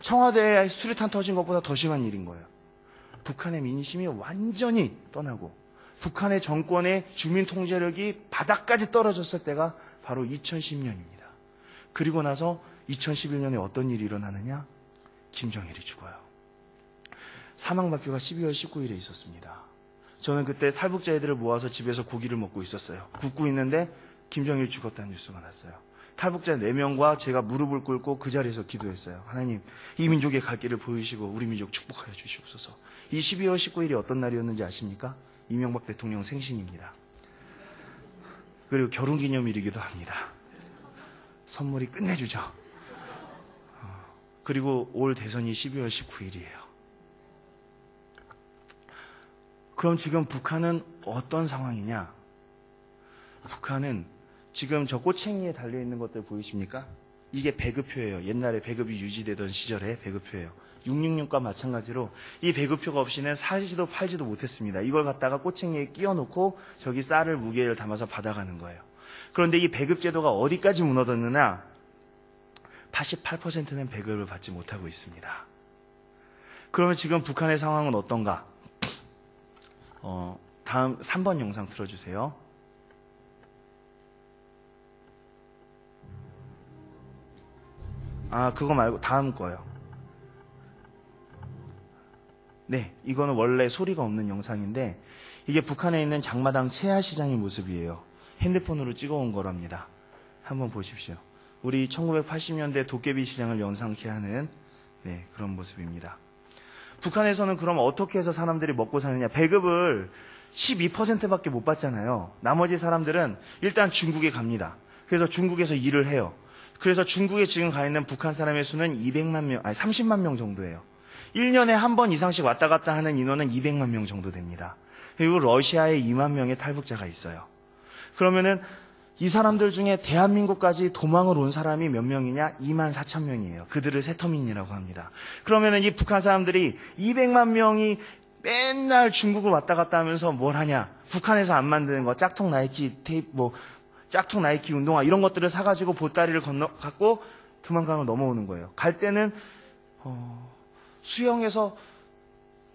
[SPEAKER 1] 청와대에 수류탄 터진 것보다 더 심한 일인 거예요. 북한의 민심이 완전히 떠나고 북한의 정권의 주민 통제력이 바닥까지 떨어졌을 때가 바로 2010년입니다. 그리고 나서 2011년에 어떤 일이 일어나느냐? 김정일이 죽어요. 사망 발표가 12월 19일에 있었습니다. 저는 그때 탈북자 애들을 모아서 집에서 고기를 먹고 있었어요. 굽고 있는데 김정일이 죽었다는 뉴스가 났어요. 탈북자 4명과 제가 무릎을 꿇고 그 자리에서 기도했어요. 하나님, 이 민족의 갈 길을 보이시고 우리 민족 축복하여 주시옵소서. 이 12월 19일이 어떤 날이었는지 아십니까? 이명박 대통령 생신입니다. 그리고 결혼기념일이기도 합니다. 선물이 끝내주죠. 그리고 올 대선이 12월 19일이에요. 그럼 지금 북한은 어떤 상황이냐? 북한은 지금 저 꼬챙이에 달려있는 것들 보이십니까? 이게 배급표예요. 옛날에 배급이 유지되던 시절에 배급표예요. 666과 마찬가지로 이 배급표가 없이는 사지도 팔지도 못했습니다. 이걸 갖다가 꼬챙이에 끼워놓고 저기 쌀을 무게를 담아서 받아가는 거예요. 그런데 이 배급제도가 어디까지 무너졌느냐? 88%는 배급을 받지 못하고 있습니다. 그러면 지금 북한의 상황은 어떤가? 다음 3번 영상 틀어주세요. 그거 말고 다음 거요. 네, 이거는 원래 소리가 없는 영상인데 이게 북한에 있는 장마당 체하시장의 모습이에요. 핸드폰으로 찍어온 거랍니다. 한번 보십시오. 우리 1980년대 도깨비 시장을 연상케 하는 그런 모습입니다. 북한에서는 그럼 어떻게 해서 사람들이 먹고 사느냐? 배급을 12%밖에 못 받잖아요. 나머지 사람들은 일단 중국에 갑니다. 그래서 중국에서 일을 해요. 그래서 중국에 지금 가 있는 북한 사람의 수는 30만 명 정도예요. 1년에 한 번 이상씩 왔다 갔다 하는 인원은 200만 명 정도 됩니다. 그리고 러시아에 2만 명의 탈북자가 있어요. 그러면은 이 사람들 중에 대한민국까지 도망을 온 사람이 몇 명이냐? 2만 4천 명이에요. 그들을 세터민이라고 합니다. 그러면은 이 북한 사람들이 200만 명이 맨날 중국을 왔다 갔다 하면서 뭘 하냐? 북한에서 안 만드는 거, 짝퉁 나이키 테이프, 짝퉁 나이키 운동화 이런 것들을 사가지고 보따리를 갖고 두만강을 넘어오는 거예요. 갈 때는 수영해서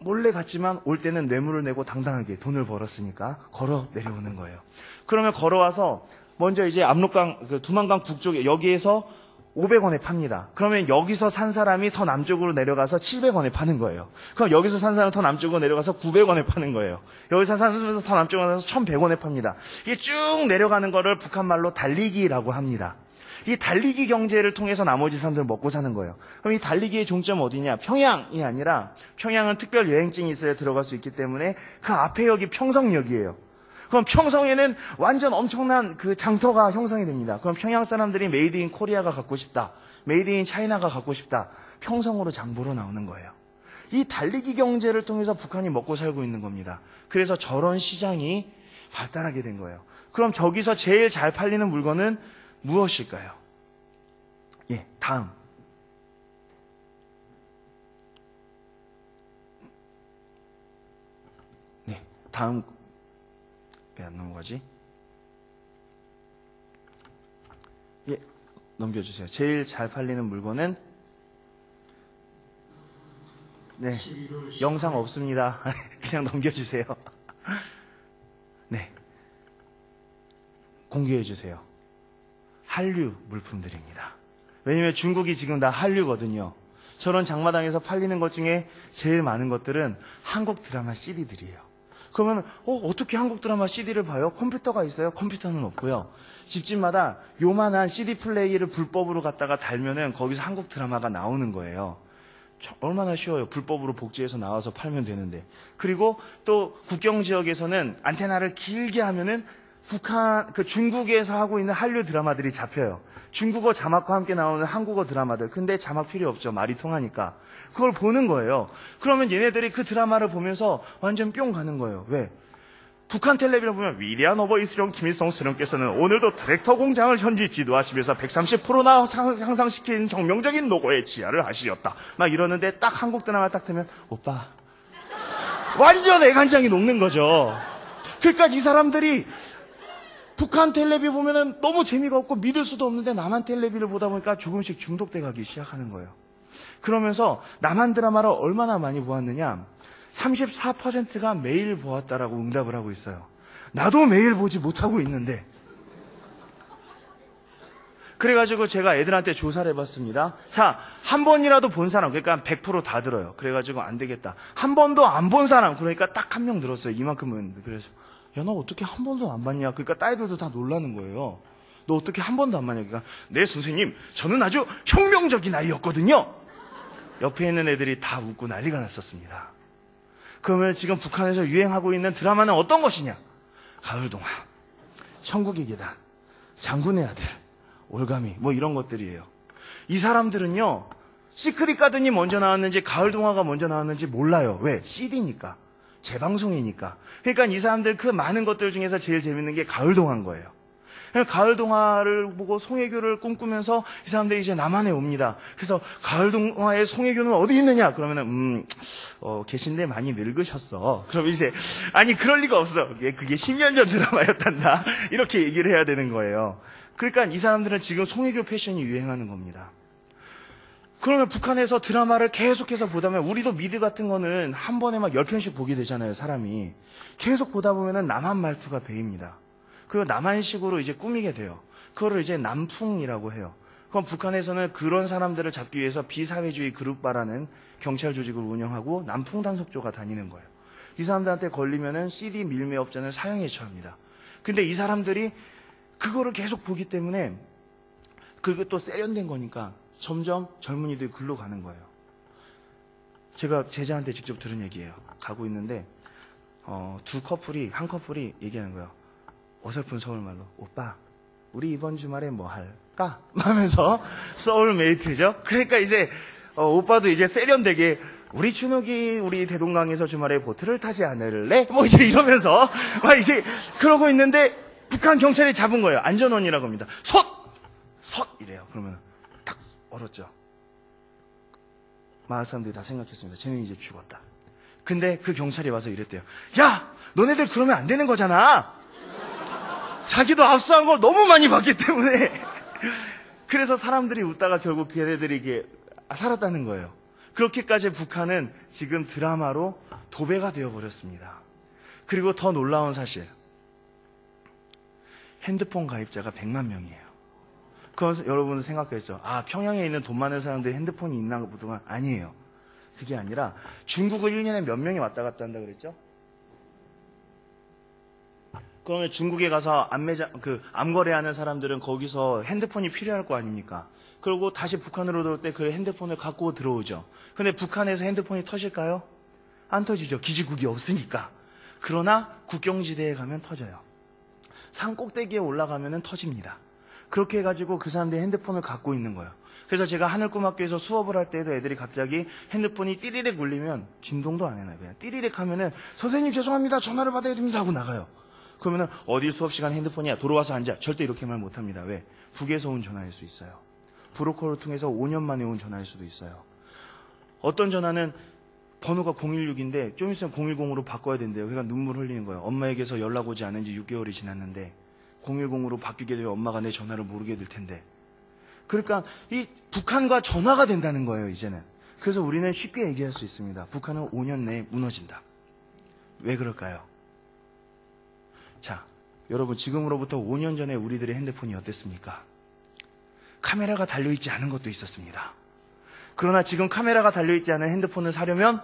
[SPEAKER 1] 몰래 갔지만 올 때는 뇌물을 내고 당당하게 돈을 벌었으니까 걸어 내려오는 거예요. 그러면 걸어와서 먼저 이제 압록강, 두만강 북쪽에 여기에서 500원에 팝니다. 그러면 여기서 산 사람이 더 남쪽으로 내려가서 700원에 파는 거예요. 그럼 여기서 산 사람은 더 남쪽으로 내려가서 900원에 파는 거예요. 여기서 산 사람은 더 남쪽으로 가서 1100원에 팝니다. 이게 쭉 내려가는 거를 북한 말로 달리기라고 합니다. 이 달리기 경제를 통해서 나머지 사람들은 먹고 사는 거예요. 그럼 이 달리기의 종점은 어디냐? 평양이 아니라 평양은 특별 여행증이 있어야 들어갈 수 있기 때문에 그 앞에 역이 평성역이에요. 그럼 평성에는 완전 엄청난 그 장터가 형성이 됩니다. 그럼 평양 사람들이 메이드 인 코리아가 갖고 싶다. 메이드 인 차이나가 갖고 싶다. 평성으로 장보러 나오는 거예요. 이 달리기 경제를 통해서 북한이 먹고 살고 있는 겁니다. 그래서 저런 시장이 발달하게 된 거예요. 그럼 저기서 제일 잘 팔리는 물건은 무엇일까요? 다음. 다음. 왜 안 넘어가지? 넘겨주세요. 제일 잘 팔리는 물건은 영상 없습니다. 그냥 넘겨주세요. 공개해주세요. 한류 물품들입니다. 왜냐면 중국이 지금 다 한류거든요. 저런 장마당에서 팔리는 것 중에 제일 많은 것들은 한국 드라마 CD들이에요. 그러면 어떻게 한국 드라마 CD를 봐요? 컴퓨터가 있어요? 컴퓨터는 없고요. 집집마다 요만한 CD 플레이를 불법으로 갖다가 달면은 거기서 한국 드라마가 나오는 거예요. 얼마나 쉬워요. 불법으로 복제해서 나와서 팔면 되는데. 그리고 또 국경 지역에서는 안테나를 길게 하면은 중국에서 하고 있는 한류 드라마들이 잡혀요. 중국어 자막과 함께 나오는 한국어 드라마들. 근데 자막 필요 없죠. 말이 통하니까. 그걸 보는 거예요. 그러면 얘네들이 그 드라마를 보면서 완전 뿅 가는 거예요. 왜? 북한 텔레비전 보면 위대한 어버이스령 김일성 수령께서는 오늘도 트랙터 공장을 현지 지도하시면서 130%나 향상시킨 혁명적인 노고에 지하를 하시었다. 막 이러는데 딱 한국 드라마 딱 뜨면 오빠. 완전 애간장이 녹는 거죠. 그러니까 이 사람들이 북한 텔레비 보면은 너무 재미가 없고 믿을 수도 없는데 남한 텔레비를 보다 보니까 조금씩 중독돼 가기 시작하는 거예요. 그러면서 남한 드라마를 얼마나 많이 보았느냐? 34%가 매일 보았다라고 응답을 하고 있어요. 나도 매일 보지 못하고 있는데. 그래가지고 제가 애들한테 조사를 해봤습니다. 자, 한 번이라도 본 사람, 그러니까 100% 다 들어요. 그래가지고 안 되겠다. 한 번도 안 본 사람, 그러니까 딱 한 명 들었어요. 이만큼은. 그래서 야, 너 어떻게 한 번도 안 봤냐? 그러니까 딸들도 다 놀라는 거예요. 너 어떻게 한 번도 안 봤냐? 그러니까 네 선생님, 저는 아주 혁명적인 아이였거든요. 옆에 있는 애들이 다 웃고 난리가 났었습니다. 그러면 지금 북한에서 유행하고 있는 드라마는 어떤 것이냐? 가을동화, 천국의 계단, 장군의 아들, 올가미 뭐 이런 것들이에요. 이 사람들은요, 시크릿 가든이 먼저 나왔는지 가을동화가 먼저 나왔는지 몰라요. 왜? CD니까. 재방송이니까. 그러니까 이 사람들 그 많은 것들 중에서 제일 재밌는 게 가을동화인 거예요. 가을 동화를 보고 송혜교를 꿈꾸면서 이 사람들이 이제 남한에 옵니다. 그래서 가을 동화의 송혜교는 어디 있느냐? 그러면은 계신데 많이 늙으셨어. 그럼 이제 아니 그럴 리가 없어. 그게 10년 전 드라마였단다. 이렇게 얘기를 해야 되는 거예요. 그러니까 이 사람들은 지금 송혜교 패션이 유행하는 겁니다. 그러면 북한에서 드라마를 계속해서 보다 보면 우리도 미드 같은 거는 한 번에 막 10편씩 보게 되잖아요, 사람이. 계속 보다 보면은 남한 말투가 배입니다. 그 남한식으로 이제 꾸미게 돼요. 그거를 이제 남풍이라고 해요. 그럼 북한에서는 그런 사람들을 잡기 위해서 비사회주의 그룹바라는 경찰 조직을 운영하고 남풍 단속조가 다니는 거예요. 이 사람들한테 걸리면은 CD 밀매업자는 사형에 처합니다. 근데 이 사람들이 그거를 계속 보기 때문에 그게 또 세련된 거니까 점점 젊은이들이 글로 가는 거예요. 제가 제자한테 직접 들은 얘기예요. 가고 있는데 한 커플이 얘기하는 거예요. 어설픈 서울말로, 오빠 우리 이번 주말에 뭐 할까? 하면서 소울메이트죠. 그러니까 이제 오빠도 이제 세련되게 우리 춘욱이 우리 대동강에서 주말에 보트를 타지 않을래? 뭐 이제 이러면서 막 이제 그러고 있는데 북한 경찰이 잡은 거예요. 안전원이라고 합니다. 섰 이래요. 그러면 탁 얼었죠. 마을 사람들이 다 생각했습니다. 쟤는 이제 죽었다. 근데 그 경찰이 와서 이랬대요. 야, 너네들 그러면 안 되는 거잖아. 자기도 압수한 걸 너무 많이 봤기 때문에. 그래서 사람들이 웃다가 결국 걔네들이 이게 살았다는 거예요. 그렇게까지 북한은 지금 드라마로 도배가 되어버렸습니다. 그리고 더 놀라운 사실, 핸드폰 가입자가 100만 명이에요. 그건 여러분은 생각했죠. 평양에 있는 돈 많은 사람들이 핸드폰이 있나 보다. 아니에요. 그게 아니라 중국을 1년에 몇 명이 왔다 갔다 한다 그랬죠? 그러면 중국에 가서 암거래하는 사람들은 거기서 핸드폰이 필요할 거 아닙니까? 그리고 다시 북한으로 들어올 때 그 핸드폰을 갖고 들어오죠. 근데 북한에서 핸드폰이 터질까요? 안 터지죠. 기지국이 없으니까. 그러나 국경지대에 가면 터져요. 산 꼭대기에 올라가면 터집니다. 그렇게 해가지고 그 사람들이 핸드폰을 갖고 있는 거예요. 그래서 제가 하늘꿈학교에서 수업을 할 때도 애들이 갑자기 핸드폰이 띠리릭 울리면 진동도 안 해놔요. 그냥 띠리릭 하면은 선생님 죄송합니다. 전화를 받아야 됩니다 하고 나가요. 그러면은 어딜 수업 시간 핸드폰이야. 돌아와서 앉아. 절대 이렇게 말 못합니다. 왜? 북에서 온 전화일 수 있어요. 브로커를 통해서 5년 만에 온 전화일 수도 있어요. 어떤 전화는 번호가 016인데 좀 있으면 010으로 바꿔야 된대요. 그러니까 눈물 흘리는 거예요. 엄마에게서 연락 오지 않은 지 6개월이 지났는데 010으로 바뀌게 되면 엄마가 내 전화를 모르게 될 텐데. 그러니까 이 북한과 전화가 된다는 거예요, 이제는. 그래서 우리는 쉽게 얘기할 수 있습니다. 북한은 5년 내에 무너진다. 왜 그럴까요? 자, 여러분 지금으로부터 5년 전에 우리들의 핸드폰이 어땠습니까? 카메라가 달려있지 않은 것도 있었습니다. 그러나 지금 카메라가 달려있지 않은 핸드폰을 사려면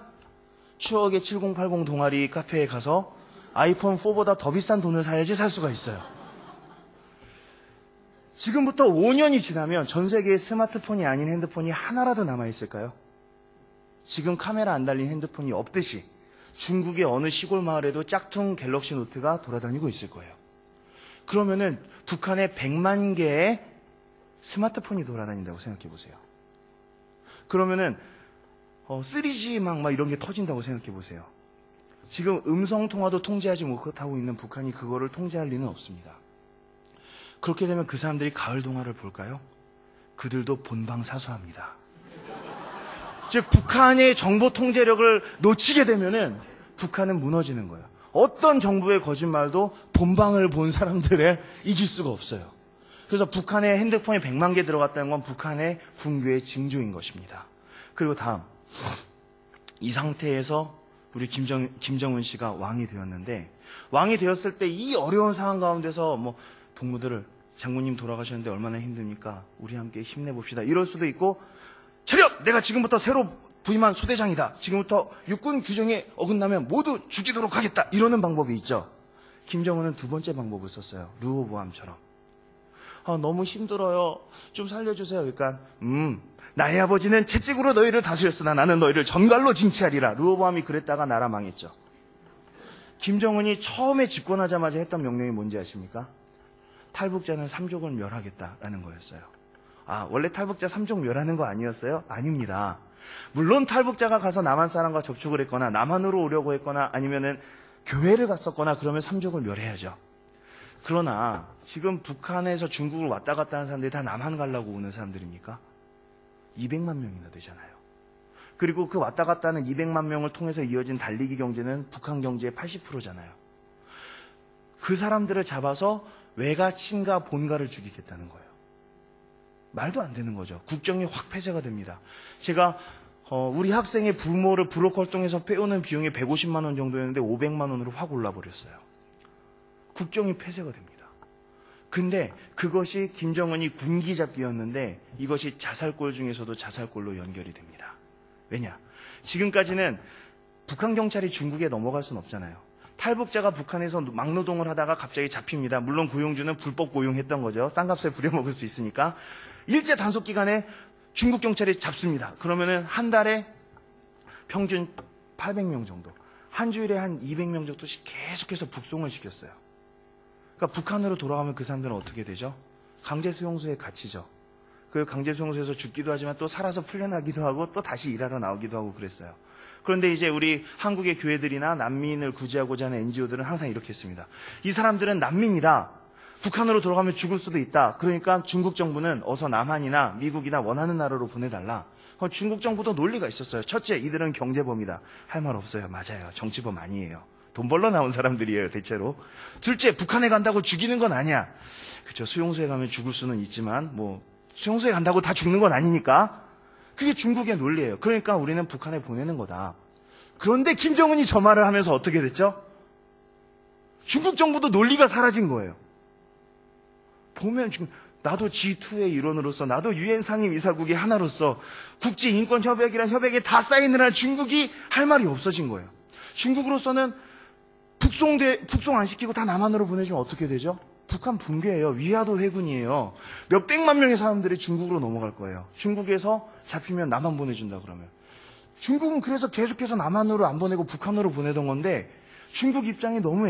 [SPEAKER 1] 추억의 7080 동아리 카페에 가서 아이폰 4보다 더 비싼 돈을 사야지 살 수가 있어요. 지금부터 5년이 지나면 전 세계에 스마트폰이 아닌 핸드폰이 하나라도 남아있을까요? 지금 카메라 안 달린 핸드폰이 없듯이 중국의 어느 시골 마을에도 짝퉁 갤럭시 노트가 돌아다니고 있을 거예요. 그러면은 북한에 100만 개의 스마트폰이 돌아다닌다고 생각해 보세요. 그러면은 3G 막 이런 게 터진다고 생각해 보세요. 지금 음성 통화도 통제하지 못하고 있는 북한이 그거를 통제할 리는 없습니다. 그렇게 되면 그 사람들이 가을 동화를 볼까요? 그들도 본방사수합니다. 즉 북한의 정보 통제력을 놓치게 되면은 북한은 무너지는 거예요. 어떤 정부의 거짓말도 본방을 본 사람들을 이길 수가 없어요. 그래서 북한의 핸드폰에 100만 개 들어갔다는 건 북한의 붕괴의 징조인 것입니다. 그리고 다음, 이 상태에서 우리 김정은 씨가 왕이 되었는데, 왕이 되었을 때 이 어려운 상황 가운데서 동무들을 장군님 돌아가셨는데 얼마나 힘듭니까? 우리 함께 힘내봅시다. 이럴 수도 있고, 차렷! 내가 지금부터 새로 부임한 소대장이다. 지금부터 육군 규정에 어긋나면 모두 죽이도록 하겠다. 이러는 방법이 있죠. 김정은은 두 번째 방법을 썼어요. 르호보암처럼. 너무 힘들어요. 좀 살려주세요. 그러니까 나의 아버지는 채찍으로 너희를 다스렸으나 나는 너희를 전갈로 징치하리라. 르호보암이 그랬다가 나라 망했죠. 김정은이 처음에 집권하자마자 했던 명령이 뭔지 아십니까? 탈북자는 3족을 멸하겠다라는 거였어요. 원래 탈북자 3족 멸하는 거 아니었어요? 아닙니다. 물론 탈북자가 가서 남한 사람과 접촉을 했거나 남한으로 오려고 했거나 아니면은 교회를 갔었거나 그러면 3족을 멸해야죠. 그러나 지금 북한에서 중국을 왔다 갔다 하는 사람들이 다 남한 가려고 오는 사람들입니까? 200만 명이나 되잖아요. 그리고 그 왔다 갔다 하는 200만 명을 통해서 이어진 달리기 경제는 북한 경제의 80%잖아요. 그 사람들을 잡아서 외가, 친가, 본가를 죽이겠다는 거예요. 말도 안 되는 거죠. 국정이 확 폐쇄가 됩니다. 제가 우리 학생의 부모를 부록 활동에서 빼오는 비용이 150만 원 정도였는데 500만 원으로 확 올라버렸어요. 국정이 폐쇄가 됩니다. 근데 그것이 김정은이 군기 잡기였는데 이것이 자살골 중에서도 자살골로 연결이 됩니다. 왜냐? 지금까지는 북한 경찰이 중국에 넘어갈 수는 없잖아요. 탈북자가 북한에서 막노동을 하다가 갑자기 잡힙니다. 물론 고용주는 불법 고용했던 거죠. 싼값에 부려먹을 수 있으니까. 일제 단속 기간에 중국 경찰이 잡습니다. 그러면은 한 달에 평균 800명 정도, 한 주일에 한 200명 정도씩 계속해서 북송을 시켰어요. 그러니까 북한으로 돌아가면 그 사람들은 어떻게 되죠? 강제 수용소에 갇히죠. 그 강제 수용소에서 죽기도 하지만 또 살아서 풀려나기도 하고 또 다시 일하러 나오기도 하고 그랬어요. 그런데 이제 우리 한국의 교회들이나 난민을 구제하고자 하는 NGO들은 항상 이렇게 했습니다. 이 사람들은 난민이다. 북한으로 돌아가면 죽을 수도 있다. 그러니까 중국 정부는 어서 남한이나 미국이나 원하는 나라로 보내달라. 중국 정부도 논리가 있었어요. 첫째, 이들은 경제범이다. 할 말 없어요. 맞아요. 정치범 아니에요. 돈 벌러 나온 사람들이에요, 대체로. 둘째, 북한에 간다고 죽이는 건 아니야. 그렇죠. 수용소에 가면 죽을 수는 있지만 수용소에 간다고 다 죽는 건 아니니까. 그게 중국의 논리예요. 그러니까 우리는 북한에 보내는 거다. 그런데 김정은이 저 말을 하면서 어떻게 됐죠? 중국 정부도 논리가 사라진 거예요. 보면 지금 나도 G2의 일원으로서, 나도 유엔 상임이사국의 하나로서 국제인권협약이란 협약에 다 사인을 한 중국이 할 말이 없어진 거예요. 중국으로서는 북송 안 시키고 다 남한으로 보내주면 어떻게 되죠? 북한 붕괴예요. 위화도 회군이에요. 몇백만 명의 사람들이 중국으로 넘어갈 거예요. 중국에서 잡히면 남한 보내준다 그러면. 중국은 그래서 계속해서 남한으로 안 보내고 북한으로 보내던 건데 중국 입장이 너무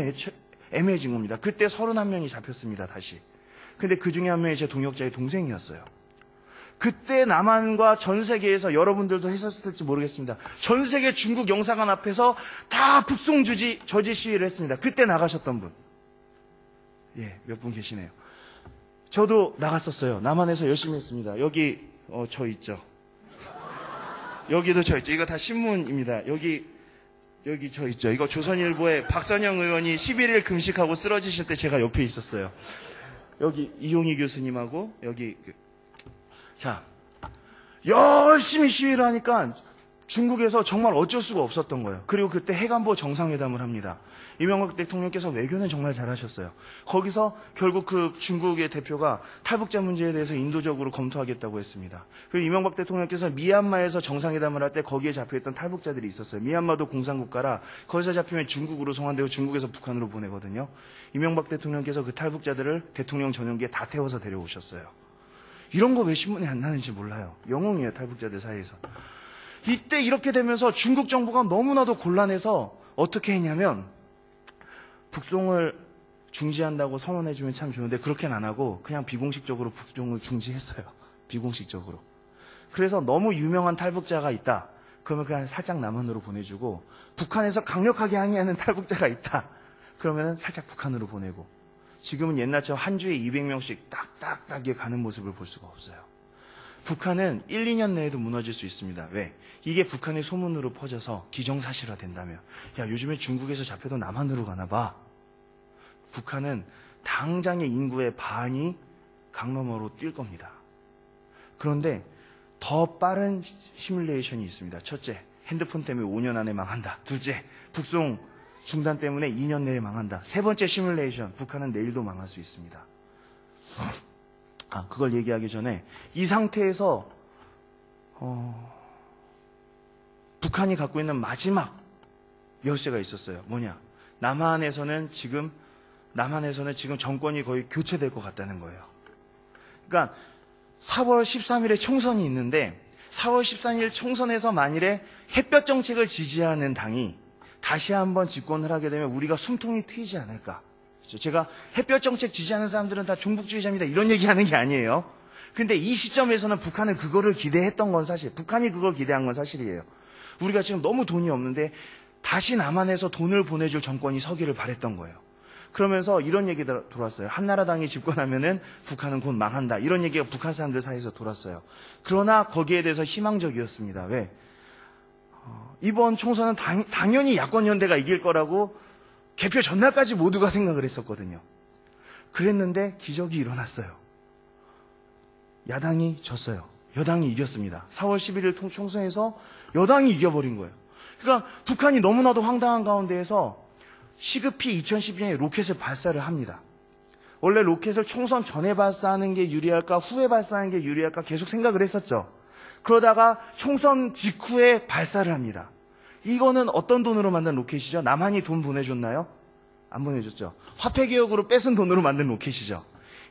[SPEAKER 1] 애매해진 겁니다. 그때 31명이 잡혔습니다. 다시. 근데 그 중에 한 명이 제 동역자의 동생이었어요. 그때 남한과 전 세계에서 여러분들도 하셨을지 모르겠습니다. 전 세계 중국 영사관 앞에서 다 북송 저지 시위를 했습니다. 그때 나가셨던 분. 예, 몇 분 계시네요. 저도 나갔었어요. 남한에서 열심히 했습니다. 여기 저 있죠. 여기도 저 있죠. 이거 다 신문입니다. 여기 저 있죠. 이거 조선일보에 박선영 의원이 11일 금식하고 쓰러지실 때 제가 옆에 있었어요. 여기 이용희 교수님하고 여기 자, 열심히 시위를 하니까 중국에서 정말 어쩔 수가 없었던 거예요. 그리고 그때 해관보 정상회담을 합니다. 이명박 대통령께서 외교는 정말 잘하셨어요. 거기서 결국 그 중국의 대표가 탈북자 문제에 대해서 인도적으로 검토하겠다고 했습니다. 그리고 이명박 대통령께서 미얀마에서 정상회담을 할 때 거기에 잡혀있던 탈북자들이 있었어요. 미얀마도 공산국가라 거기서 잡히면 중국으로 송환되고 중국에서 북한으로 보내거든요. 이명박 대통령께서 그 탈북자들을 대통령 전용기에 다 태워서 데려오셨어요. 이런 거 왜 신문에 안 나는지 몰라요. 영웅이에요, 탈북자들 사이에서. 이때 이렇게 되면서 중국 정부가 너무나도 곤란해서 어떻게 했냐면 북송을 중지한다고 선언해주면 참 좋은데 그렇게는 안 하고 그냥 비공식적으로 북송을 중지했어요. 비공식적으로. 그래서 너무 유명한 탈북자가 있다. 그러면 그냥 살짝 남한으로 보내주고 북한에서 강력하게 항의하는 탈북자가 있다. 그러면 살짝 북한으로 보내고 지금은 옛날처럼 한 주에 200명씩 딱딱딱에 가는 모습을 볼 수가 없어요. 북한은 1, 2년 내에도 무너질 수 있습니다. 왜? 이게 북한의 소문으로 퍼져서 기정사실화 된다면 야 요즘에 중국에서 잡혀도 남한으로 가나 봐. 북한은 당장의 인구의 반이 강너머로 뛸 겁니다. 그런데 더 빠른 시뮬레이션이 있습니다. 첫째, 핸드폰 때문에 5년 안에 망한다. 둘째, 북송 중단 때문에 2년 내에 망한다. 세 번째 시뮬레이션, 북한은 내일도 망할 수 있습니다. 그걸 얘기하기 전에 이 상태에서 북한이 갖고 있는 마지막 열쇠가 있었어요. 뭐냐? 남한에서는 지금 정권이 거의 교체될 것 같다는 거예요. 그러니까 4월 13일에 총선이 있는데 4월 13일 총선에서 만일에 햇볕 정책을 지지하는 당이 다시 한번 집권을 하게 되면 우리가 숨통이 트이지 않을까. 제가 햇볕 정책 지지하는 사람들은 다 종북주의자입니다. 이런 얘기하는 게 아니에요. 근데 이 시점에서는 북한은 그거를 기대했던 건 사실, 북한이 그걸 기대한 건 사실이에요. 우리가 지금 너무 돈이 없는데 다시 남한에서 돈을 보내줄 정권이 서기를 바랬던 거예요. 그러면서 이런 얘기가 돌았어요. 한나라당이 집권하면은 북한은 곧 망한다. 이런 얘기가 북한 사람들 사이에서 돌았어요. 그러나 거기에 대해서 희망적이었습니다. 왜? 이번 총선은 당연히 야권연대가 이길 거라고 개표 전날까지 모두가 생각을 했었거든요. 그랬는데 기적이 일어났어요. 야당이 졌어요. 여당이 이겼습니다. 4월 11일 총선에서 여당이 이겨버린 거예요. 그러니까 북한이 너무나도 황당한 가운데에서 시급히 2012년에 로켓을 발사를 합니다. 원래 로켓을 총선 전에 발사하는 게 유리할까 후에 발사하는 게 유리할까 계속 생각을 했었죠. 그러다가 총선 직후에 발사를 합니다. 이거는 어떤 돈으로 만든 로켓이죠? 남한이 돈 보내줬나요? 안 보내줬죠. 화폐개혁으로 뺏은 돈으로 만든 로켓이죠.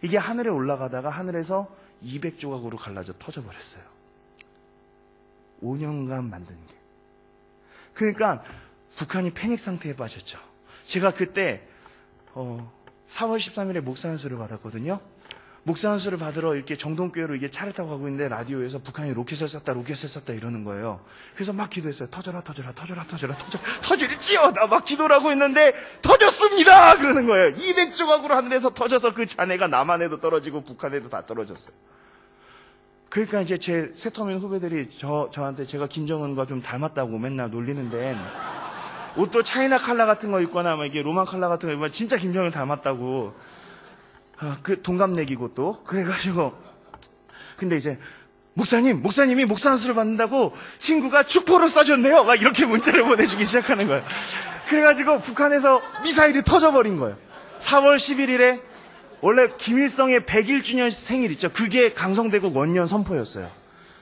[SPEAKER 1] 이게 하늘에 올라가다가 하늘에서 200조각으로 갈라져 터져버렸어요. 5년간 만든 게. 그러니까 북한이 패닉 상태에 빠졌죠. 제가 그때 4월 13일에 목사 안수를 받았거든요. 목사 안수를 받으러 이렇게 정동교회로 이게 차를 타고 가고 있는데 라디오에서 북한이 로켓을 쐈다 이러는 거예요. 그래서 막 기도했어요. 터질지요. 나 막 기도를 하고 있는데 터졌습니다. 그러는 거예요. 200조각으로 하늘에서 터져서 그 잔해가 남한에도 떨어지고 북한에도 다 떨어졌어요. 그러니까 이제 제 새터민 후배들이 저한테 제가 김정은과 좀 닮았다고 맨날 놀리는데 옷도 차이나 칼라 같은 거 입거나 막 이게 로만 칼라 같은 거 입으면 진짜 김정은 닮았다고 그 동갑내기고 또 그래가지고 근데 이제 목사님이 목사 안수를 받는다고 친구가 축포를 쏴줬네요. 막 이렇게 문자를 보내주기 시작하는 거예요. 그래가지고 북한에서 미사일이 터져버린 거예요. 4월 11일에 원래 김일성의 101주년 생일 있죠. 그게 강성대국 원년 선포였어요.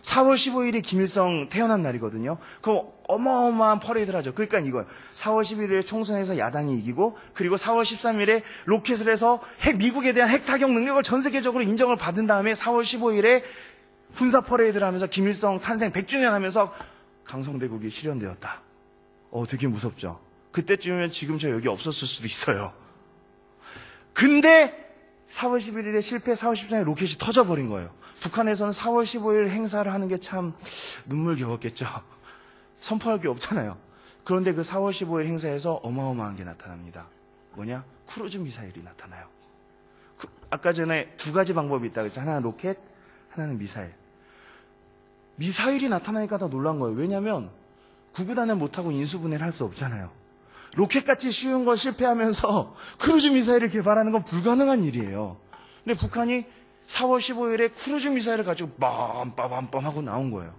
[SPEAKER 1] 4월 15일이 김일성 태어난 날이거든요. 그럼 어마어마한 퍼레이드를 하죠. 그러니까 이거예요. 4월 11일에 총선에서 야당이 이기고 그리고 4월 13일에 로켓을 해서 미국에 대한 핵타격 능력을 전 세계적으로 인정을 받은 다음에 4월 15일에 군사 퍼레이드를 하면서 김일성 탄생 100주년 하면서 강성대국이 실현되었다. 되게 무섭죠. 그때쯤이면 지금 저 여기 없었을 수도 있어요. 근데 4월 11일에 실패, 4월 13일에 로켓이 터져버린 거예요. 북한에서는 4월 15일 행사를 하는 게 참 눈물겨웠겠죠. 선포할 게 없잖아요. 그런데 그 4월 15일 행사에서 어마어마한 게 나타납니다. 뭐냐? 크루즈 미사일이 나타나요. 아까 전에 두 가지 방법이 있다고 했죠. 하나는 로켓, 하나는 미사일. 미사일이 나타나니까 더 놀란 거예요. 왜냐하면 구구단을 못하고 인수분해를 할 수 없잖아요. 로켓같이 쉬운 걸 실패하면서 크루즈 미사일을 개발하는 건 불가능한 일이에요. 근데 북한이 4월 15일에 크루즈 미사일을 가지고 빰빰빰빰 하고 나온 거예요.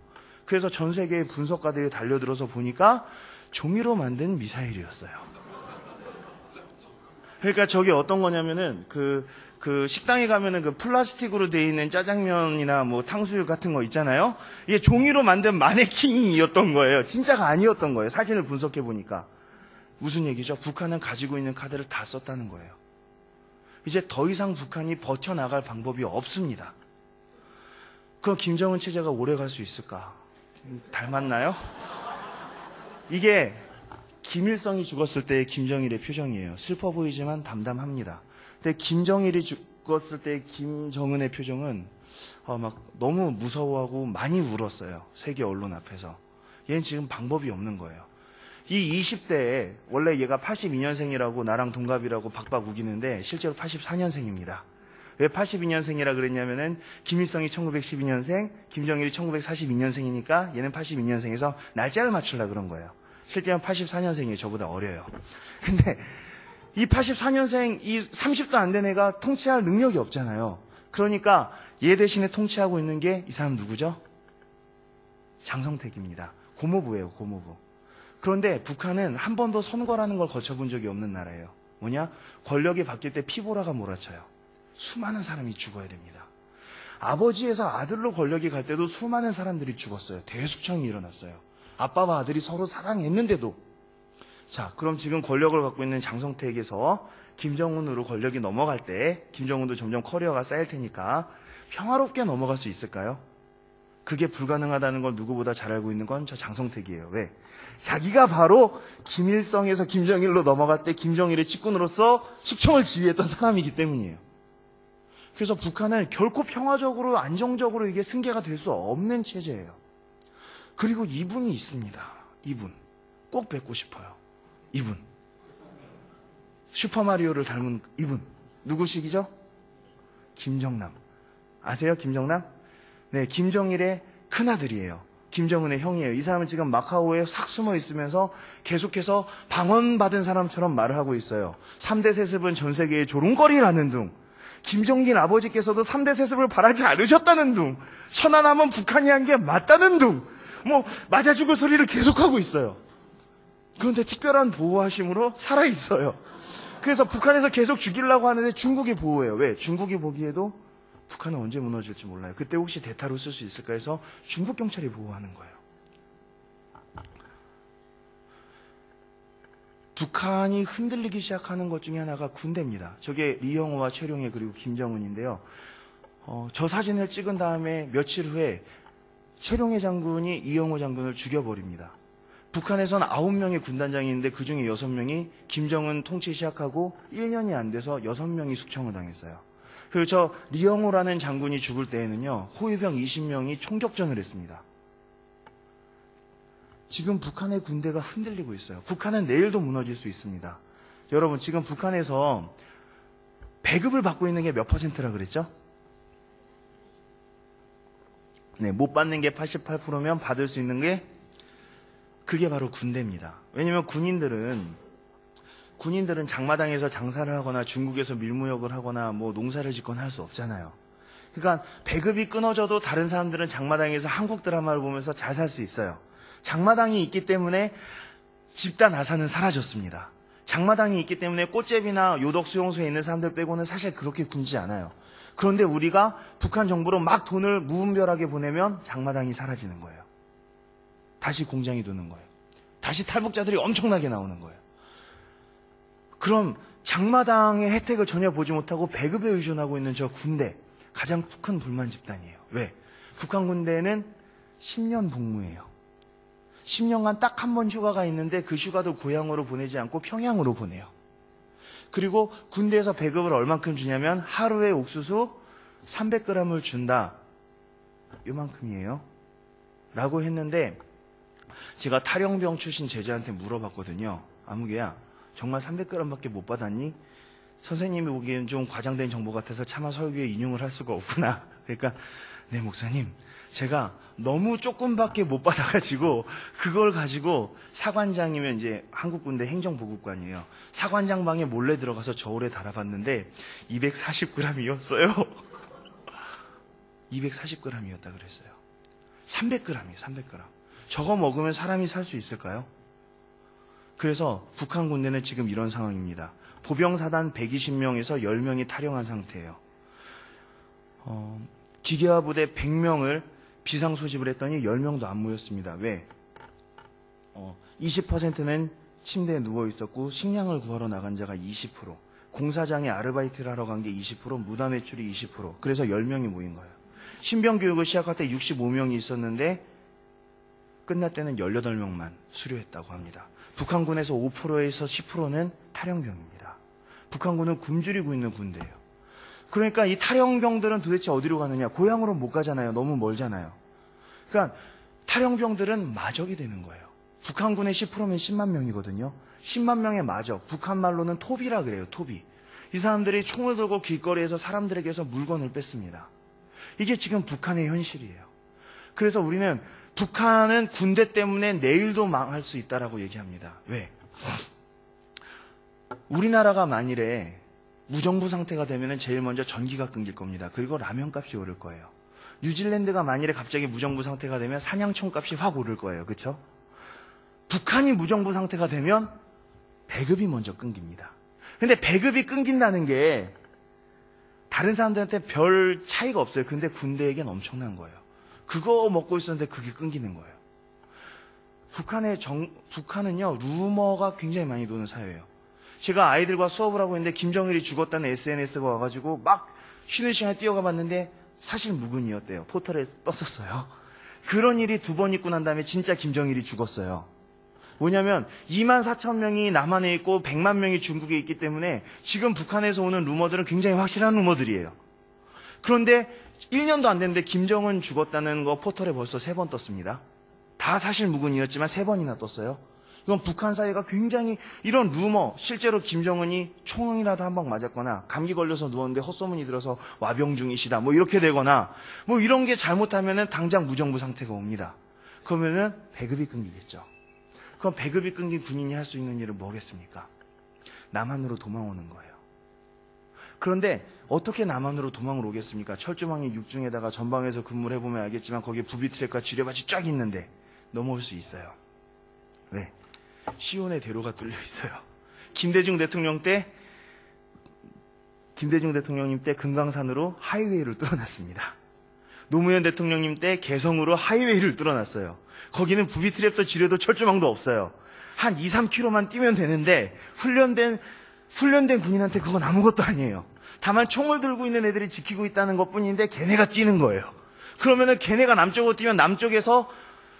[SPEAKER 1] 그래서 전 세계의 분석가들이 달려들어서 보니까 종이로 만든 미사일이었어요. 그러니까 저게 어떤 거냐면은 그 식당에 가면은 그 플라스틱으로 되어 있는 짜장면이나 뭐 탕수육 같은 거 있잖아요. 이게 종이로 만든 마네킹이었던 거예요. 진짜가 아니었던 거예요. 사진을 분석해 보니까. 무슨 얘기죠? 북한은 가지고 있는 카드를 다 썼다는 거예요. 이제 더 이상 북한이 버텨나갈 방법이 없습니다. 그럼 김정은 체제가 오래 갈 수 있을까? 닮았나요? 이게 김일성이 죽었을 때의 김정일의 표정이에요. 슬퍼 보이지만 담담합니다. 근데 김정일이 죽었을 때의 김정은의 표정은 막 너무 무서워하고 많이 울었어요. 세계 언론 앞에서. 얘는 지금 방법이 없는 거예요. 이 20대에 원래 얘가 82년생이라고 나랑 동갑이라고 박박 우기는데 실제로 84년생입니다. 왜 82년생이라 그랬냐면은 김일성이 1912년생, 김정일이 1942년생이니까 얘는 82년생에서 날짜를 맞추려고 그런 거예요. 실제로는 84년생이에요. 저보다 어려요. 근데 이 84년생, 이 30도 안 된 애가 통치할 능력이 없잖아요. 그러니까 얘 대신에 통치하고 있는 게 이 사람 누구죠? 장성택입니다. 고모부예요, 고모부. 그런데 북한은 한 번도 선거라는 걸 거쳐본 적이 없는 나라예요. 뭐냐? 권력이 바뀔 때 피보라가 몰아쳐요. 수많은 사람이 죽어야 됩니다. 아버지에서 아들로 권력이 갈 때도 수많은 사람들이 죽었어요. 대숙청이 일어났어요. 아빠와 아들이 서로 사랑했는데도. 자, 그럼 지금 권력을 갖고 있는 장성택에서 김정은으로 권력이 넘어갈 때 김정은도 점점 커리어가 쌓일 테니까 평화롭게 넘어갈 수 있을까요? 그게 불가능하다는 걸 누구보다 잘 알고 있는 건 저 장성택이에요. 왜? 자기가 바로 김일성에서 김정일로 넘어갈 때 김정일의 측근으로서 숙청을 지휘했던 사람이기 때문이에요. 그래서 북한은 결코 평화적으로 안정적으로 이게 승계가 될 수 없는 체제예요. 그리고 이분이 있습니다. 이분. 꼭 뵙고 싶어요. 이분.
[SPEAKER 3] 슈퍼마리오를 닮은 이분 누구시기죠? 김정남. 아세요? 김정남? 네, 김정일의 큰아들이에요. 김정은의 형이에요. 이 사람은 지금 마카오에 싹 숨어 있으면서 계속해서 방언받은 사람처럼 말을 하고 있어요. 3대 세습은 전 세계에 조롱거리라는 둥. 김정일 아버지께서도 3대 세습을 바라지 않으셨다는 둥. 천안함은 북한이 한 게 맞다는 둥. 뭐 맞아 죽을 소리를 계속하고 있어요. 그런데 특별한 보호하심으로 살아있어요. 그래서 북한에서 계속 죽이려고 하는데 중국이 보호해요. 왜? 중국이 보기에도 북한은 언제 무너질지 몰라요. 그때 혹시 대타로 쓸 수 있을까 해서 중국 경찰이 보호하는 거예요. 북한이 흔들리기 시작하는 것 중에 하나가 군대입니다. 저게 리영호와 최룡해 그리고 김정은인데요. 저 사진을 찍은 다음에 며칠 후에 최룡해 장군이 이영호 장군을 죽여버립니다. 북한에선 9명의 군단장이 있는데 그중에 6명이 김정은 통치 시작하고 1년이 안 돼서 6명이 숙청을 당했어요. 그리고 저 리영호라는 장군이 죽을 때에는요, 호위병 20명이 총격전을 했습니다. 지금 북한의 군대가 흔들리고 있어요. 북한은 내일도 무너질 수 있습니다. 여러분, 지금 북한에서 배급을 받고 있는 게 몇 %라 그랬죠? 네, 못 받는 게 88%면 받을 수 있는 게 그게 바로 군대입니다. 왜냐면 군인들은 장마당에서 장사를 하거나 중국에서 밀무역을 하거나 뭐 농사를 짓거나 할 수 없잖아요. 그러니까 배급이 끊어져도 다른 사람들은 장마당에서 한국 드라마를 보면서 잘 살 수 있어요. 장마당이 있기 때문에 집단 아사는 사라졌습니다. 장마당이 있기 때문에 꽃제비나 요덕 수용소에 있는 사람들 빼고는 사실 그렇게 굶지 않아요. 그런데 우리가 북한 정부로 막 돈을 무분별하게 보내면 장마당이 사라지는 거예요. 다시 공장이 도는 거예요. 다시 탈북자들이 엄청나게 나오는 거예요. 그럼 장마당의 혜택을 전혀 보지 못하고 배급에 의존하고 있는 저 군대, 가장 큰 불만 집단이에요. 왜? 북한 군대는 10년 복무예요. 10년간 딱 한 번 휴가가 있는데 그 휴가도 고향으로 보내지 않고 평양으로 보내요. 그리고 군대에서 배급을 얼만큼 주냐면 하루에 옥수수 300g을 준다. 요만큼이에요. 라고 했는데 제가 탈영병 출신 제자한테 물어봤거든요. 아무개야, 정말 300g밖에 못 받았니? 선생님이 보기엔 좀 과장된 정보 같아서 차마 설교에 인용을 할 수가 없구나. 그러니까 네 목사님, 제가 너무 조금밖에 못 받아가지고 그걸 가지고 사관장이면 이제 한국군대 행정보급관이에요. 사관장 방에 몰래 들어가서 저울에 달아봤는데 240g이었어요. 240g이었다 그랬어요. 300g이에요. 300g. 저거 먹으면 사람이 살 수 있을까요? 그래서 북한 군대는 지금 이런 상황입니다. 보병사단 120명에서 10명이 탈영한 상태예요. 기계화 부대 100명을 비상 소집을 했더니 10명도 안 모였습니다. 왜? 20%는 침대에 누워 있었고 식량을 구하러 나간 자가 20%, 공사장에 아르바이트를 하러 간 게 20%, 무단 외출이 20%. 그래서 10명이 모인 거예요. 신병 교육을 시작할 때 65명이 있었는데 끝날 때는 18명만 수료했다고 합니다. 북한군에서 5%에서 10%는 탈영병입니다. 북한군은 굶주리고 있는 군대예요. 그러니까 이 탈영병들은 도대체 어디로 가느냐? 고향으로 못 가잖아요. 너무 멀잖아요. 그러니까 탈영병들은 마적이 되는 거예요. 북한군의 10%면 10만 명이거든요. 10만 명의 마적, 북한 말로는 토비라 그래요. 토비. 이 사람들이 총을 들고 길거리에서 사람들에게서 물건을 뺐습니다. 이게 지금 북한의 현실이에요. 그래서 우리는 북한은 군대 때문에 내일도 망할 수 있다라고 얘기합니다. 왜? 우리나라가 만일에 무정부 상태가 되면 제일 먼저 전기가 끊길 겁니다. 그리고 라면 값이 오를 거예요. 뉴질랜드가 만일에 갑자기 무정부 상태가 되면 사냥총 값이 확 오를 거예요. 그렇죠? 북한이 무정부 상태가 되면 배급이 먼저 끊깁니다. 근데 배급이 끊긴다는 게 다른 사람들한테 별 차이가 없어요. 근데 군대에겐 엄청난 거예요. 그거 먹고 있었는데 그게 끊기는 거예요. 북한은요, 루머가 굉장히 많이 도는 사회예요. 제가 아이들과 수업을 하고 있는데 김정일이 죽었다는 SNS가 와가지고 막 쉬는 시간에 뛰어가 봤는데 사실 무근이었대요. 포털에 떴었어요. 그런 일이 2번 있고 난 다음에 진짜 김정일이 죽었어요. 뭐냐면 2만 4천 명이 남한에 있고 100만 명이 중국에 있기 때문에 지금 북한에서 오는 루머들은 굉장히 확실한 루머들이에요. 그런데 1년도 안 됐는데 김정은 죽었다는 거 포털에 벌써 3번 떴습니다. 다 사실 무근이었지만 3번이나 떴어요. 이건 북한 사회가 굉장히 이런 루머, 실제로 김정은이 총이라도 한 방 맞았거나 감기 걸려서 누웠는데 헛소문이 들어서 와병 중이시다 뭐 이렇게 되거나 뭐 이런 게 잘못하면은 당장 무정부 상태가 옵니다. 그러면은 배급이 끊기겠죠. 그럼 배급이 끊긴 군인이 할 수 있는 일은 뭐겠습니까? 남한으로 도망오는 거예요. 그런데 어떻게 남한으로 도망을 오겠습니까? 철조망이 육중에다가 전방에서 근무를 해보면 알겠지만 거기에 부비트랩과 지뢰밭이 쫙 있는데 넘어올 수 있어요. 왜? 시온의 대로가 뚫려 있어요. 김대중 대통령님 때 금강산으로 하이웨이를 뚫어놨습니다. 노무현 대통령님 때 개성으로 하이웨이를 뚫어놨어요. 거기는 부비트랩도 지뢰도 철조망도 없어요. 한 2, 3km만 뛰면 되는데 훈련된 군인한테 그건 아무것도 아니에요. 다만 총을 들고 있는 애들이 지키고 있다는 것뿐인데 걔네가 뛰는 거예요. 그러면은 걔네가 남쪽으로 뛰면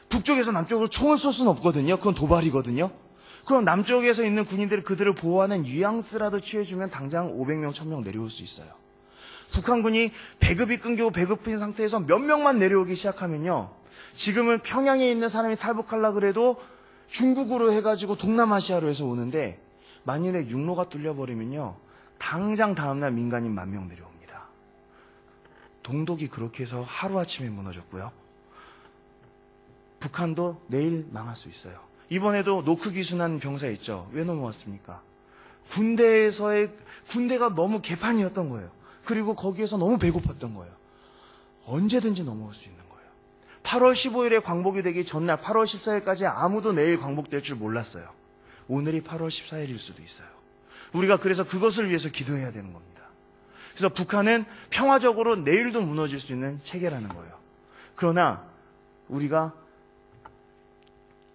[SPEAKER 3] 북쪽에서 남쪽으로 총을 쏠 수는 없거든요. 그건 도발이거든요. 그럼 남쪽에서 있는 군인들이 그들을 보호하는 뉘앙스라도 취해주면 당장 500명, 1000명 내려올 수 있어요. 북한군이 배급이 끊기고 배급인 상태에서 몇 명만 내려오기 시작하면요. 지금은 평양에 있는 사람이 탈북하려고 그래도 중국으로 해가지고 동남아시아로 해서 오는데 만일에 육로가 뚫려버리면요. 당장 다음날 민간인 10,000명 내려옵니다. 동독이 그렇게 해서 하루아침에 무너졌고요. 북한도 내일 망할 수 있어요. 이번에도 노크 귀순한 병사 있죠. 왜 넘어왔습니까? 군대가 너무 개판이었던 거예요. 그리고 거기에서 너무 배고팠던 거예요. 언제든지 넘어올 수 있는 거예요. 8월 15일에 광복이 되기 전날 8월 14일까지 아무도 내일 광복될 줄 몰랐어요. 오늘이 8월 14일일 수도 있어요. 우리가 그래서 그것을 위해서 기도해야 되는 겁니다. 그래서 북한은 평화적으로 내일도 무너질 수 있는 체계라는 거예요. 그러나 우리가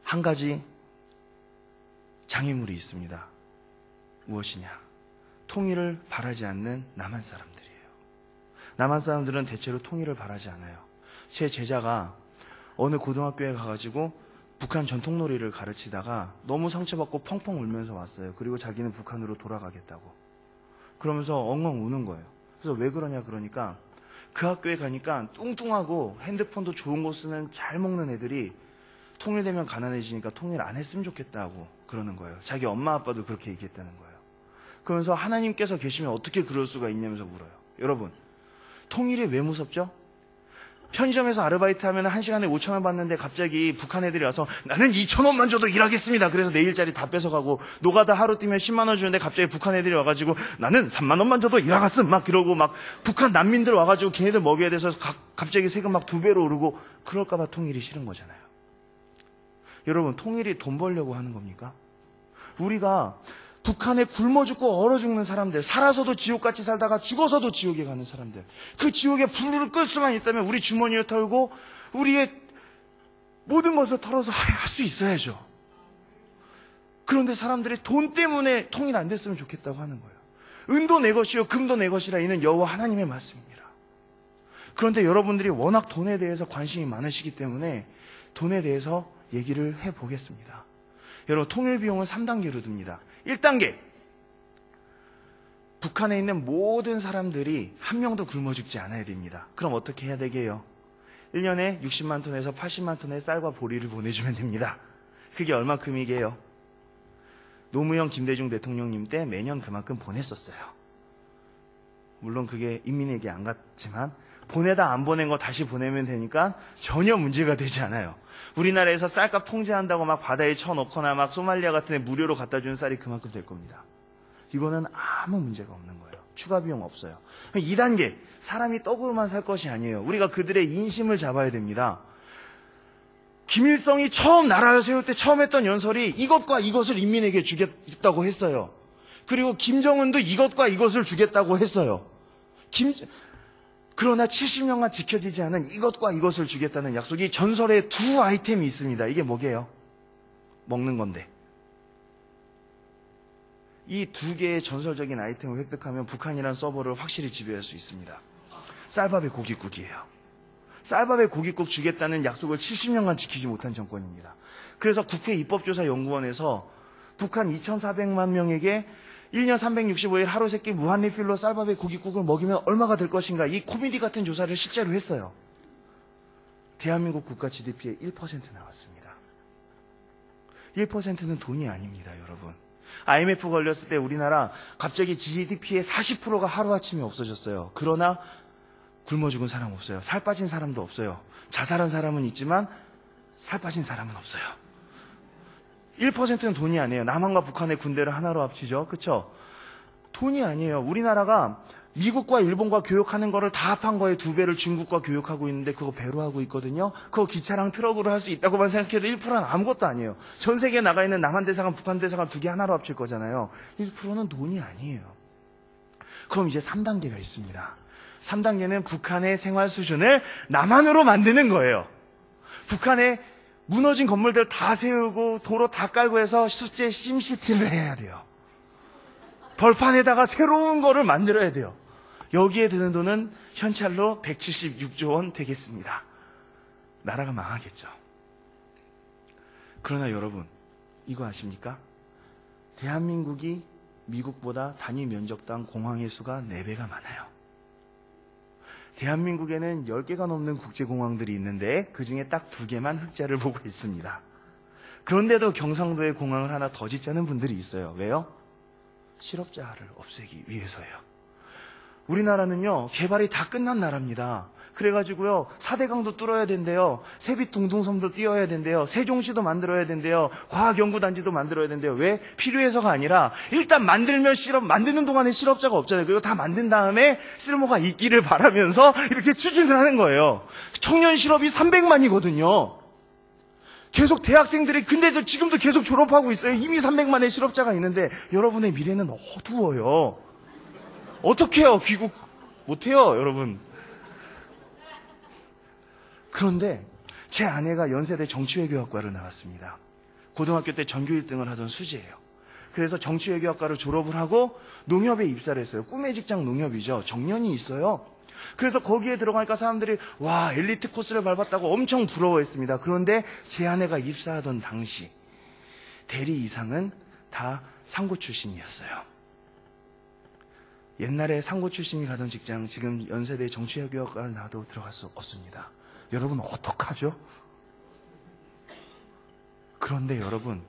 [SPEAKER 3] 한 가지 장애물이 있습니다. 무엇이냐? 통일을 바라지 않는 남한 사람들이에요. 남한 사람들은 대체로 통일을 바라지 않아요. 제 제자가 어느 고등학교에 가가지고 북한 전통놀이를 가르치다가 너무 상처받고 펑펑 울면서 왔어요. 그리고 자기는 북한으로 돌아가겠다고. 그러면서 엉엉 우는 거예요. 그래서 왜 그러냐 그러니까 그 학교에 가니까 뚱뚱하고 핸드폰도 좋은 거 쓰는 잘 먹는 애들이 통일되면 가난해지니까 통일 안 했으면 좋겠다고 그러는 거예요. 자기 엄마 아빠도 그렇게 얘기했다는 거예요. 그러면서 하나님께서 계시면 어떻게 그럴 수가 있냐면서 물어요. 여러분, 통일이 왜 무섭죠? 편의점에서 아르바이트 하면 1시간에 5,000원 받는데 갑자기 북한 애들이 와서 나는 2,000원만 줘도 일하겠습니다. 그래서 내 일자리 다 뺏어가고 노가다 하루 뛰면 10만 원 주는데 갑자기 북한 애들이 와가지고 나는 3만 원만 줘도 일하겠음 막 이러고 막 북한 난민들 와가지고 걔네들 먹여야 돼서 갑자기 세금 막 2배로 오르고 그럴까봐 통일이 싫은 거잖아요. 여러분, 통일이 돈 벌려고 하는 겁니까? 우리가 북한에 굶어 죽고 얼어 죽는 사람들, 살아서도 지옥같이 살다가 죽어서도 지옥에 가는 사람들, 그 지옥에 불을 끌 수만 있다면 우리 주머니를 털고 우리의 모든 것을 털어서 할 수 있어야죠. 그런데 사람들이 돈 때문에 통일 안 됐으면 좋겠다고 하는 거예요. 은도 내 것이요 금도 내 것이라 이는 여호와 하나님의 말씀입니다. 그런데 여러분들이 워낙 돈에 대해서 관심이 많으시기 때문에 돈에 대해서 얘기를 해보겠습니다. 여러분, 통일 비용은 3단계로 듭니다. 1단계, 북한에 있는 모든 사람들이 한 명도 굶어 죽지 않아야 됩니다. 그럼 어떻게 해야 되게요? 1년에 60만 톤에서 80만 톤의 쌀과 보리를 보내주면 됩니다. 그게 얼마큼이게요? 노무현 김대중 대통령님 때 매년 그만큼 보냈었어요. 물론 그게 인민에게 안 갔지만 보내다 안 보낸 거 다시 보내면 되니까 전혀 문제가 되지 않아요. 우리나라에서 쌀값 통제한다고 막 바다에 쳐넣거나 막 소말리아 같은 데 무료로 갖다 주는 쌀이 그만큼 될 겁니다. 이거는 아무 문제가 없는 거예요. 추가 비용 없어요. 2단계, 사람이 떡으로만 살 것이 아니에요. 우리가 그들의 인심을 잡아야 됩니다. 김일성이 처음 나라를 세울 때 처음 했던 연설이 이것과 이것을 인민에게 주겠다고 했어요. 그리고 김정은도 이것과 이것을 주겠다고 했어요. 그러나 70년간 지켜지지 않은 이것과 이것을 주겠다는 약속이 전설에 두 아이템이 있습니다. 이게 뭐게요? 먹는 건데. 이 두 개의 전설적인 아이템을 획득하면 북한이라는 서버를 확실히 지배할 수 있습니다. 쌀밥에 고깃국이에요. 쌀밥에 고깃국 주겠다는 약속을 70년간 지키지 못한 정권입니다. 그래서 국회 입법조사연구원에서 북한 2,400만 명에게 1년 365일 하루 세끼 무한리필로 쌀밥에 고깃국을 먹이면 얼마가 될 것인가, 이 코미디 같은 조사를 실제로 했어요. 대한민국 국가 GDP의 1% 나왔습니다. 1%는 돈이 아닙니다, 여러분. IMF 걸렸을 때 우리나라 갑자기 GDP의 40%가 하루아침에 없어졌어요. 그러나 굶어 죽은 사람 없어요. 살 빠진 사람도 없어요. 자살한 사람은 있지만 살 빠진 사람은 없어요. 1%는 돈이 아니에요. 남한과 북한의 군대를 하나로 합치죠. 그렇죠? 돈이 아니에요. 우리나라가 미국과 일본과 교역하는 거를 다 합한 거에 2배를 중국과 교역하고 있는데 그거 배로 하고 있거든요. 그거 기차랑 트럭으로 할 수 있다고만 생각해도 1%는 아무것도 아니에요. 전 세계에 나가 있는 남한 대사관, 북한 대사관 2개 하나로 합칠 거잖아요. 1%는 돈이 아니에요. 그럼 이제 3단계가 있습니다. 3단계는 북한의 생활 수준을 남한으로 만드는 거예요. 북한의 무너진 건물들 다 세우고 도로 다 깔고 해서 숫제 심시티를 해야 돼요. 벌판에다가 새로운 거를 만들어야 돼요. 여기에 드는 돈은 현찰로 176조 원 되겠습니다. 나라가 망하겠죠. 그러나 여러분, 이거 아십니까? 대한민국이 미국보다 단위 면적당 공항의 수가 4배가 많아요. 대한민국에는 10개가 넘는 국제공항들이 있는데 그 중에 딱 2개만 흑자를 보고 있습니다. 그런데도 경상도에 공항을 하나 더 짓자는 분들이 있어요. 왜요? 실업자를 없애기 위해서예요. 우리나라는요, 개발이 다 끝난 나라입니다. 그래가지고요, 4대강도 뚫어야 된대요. 세빛둥둥섬도 띄어야 된대요. 세종시도 만들어야 된대요. 과학연구단지도 만들어야 된대요. 왜? 필요해서가 아니라 일단 만드는 동안에 실업자가 없잖아요. 그리고 다 만든 다음에 쓸모가 있기를 바라면서 이렇게 추진을 하는 거예요. 청년 실업이 300만이거든요. 계속 대학생들이 근데도 지금도 계속 졸업하고 있어요. 이미 300만의 실업자가 있는데 여러분의 미래는 어두워요. 어떻게 해요? 귀국 못해요, 여러분. 그런데 제 아내가 연세대 정치외교학과를 나왔습니다. 고등학교 때 전교 1등을 하던 수지예요. 그래서 정치외교학과를 졸업을 하고 농협에 입사를 했어요. 꿈의 직장 농협이죠. 정년이 있어요. 그래서 거기에 들어가니까 사람들이 와, 엘리트 코스를 밟았다고 엄청 부러워했습니다. 그런데 제 아내가 입사하던 당시 대리 이상은 다 상고 출신이었어요. 옛날에 상고 출신이 가던 직장, 지금 연세대 정치외교학과를 나와도 들어갈 수 없습니다. 여러분 어떡하죠? 그런데 여러분,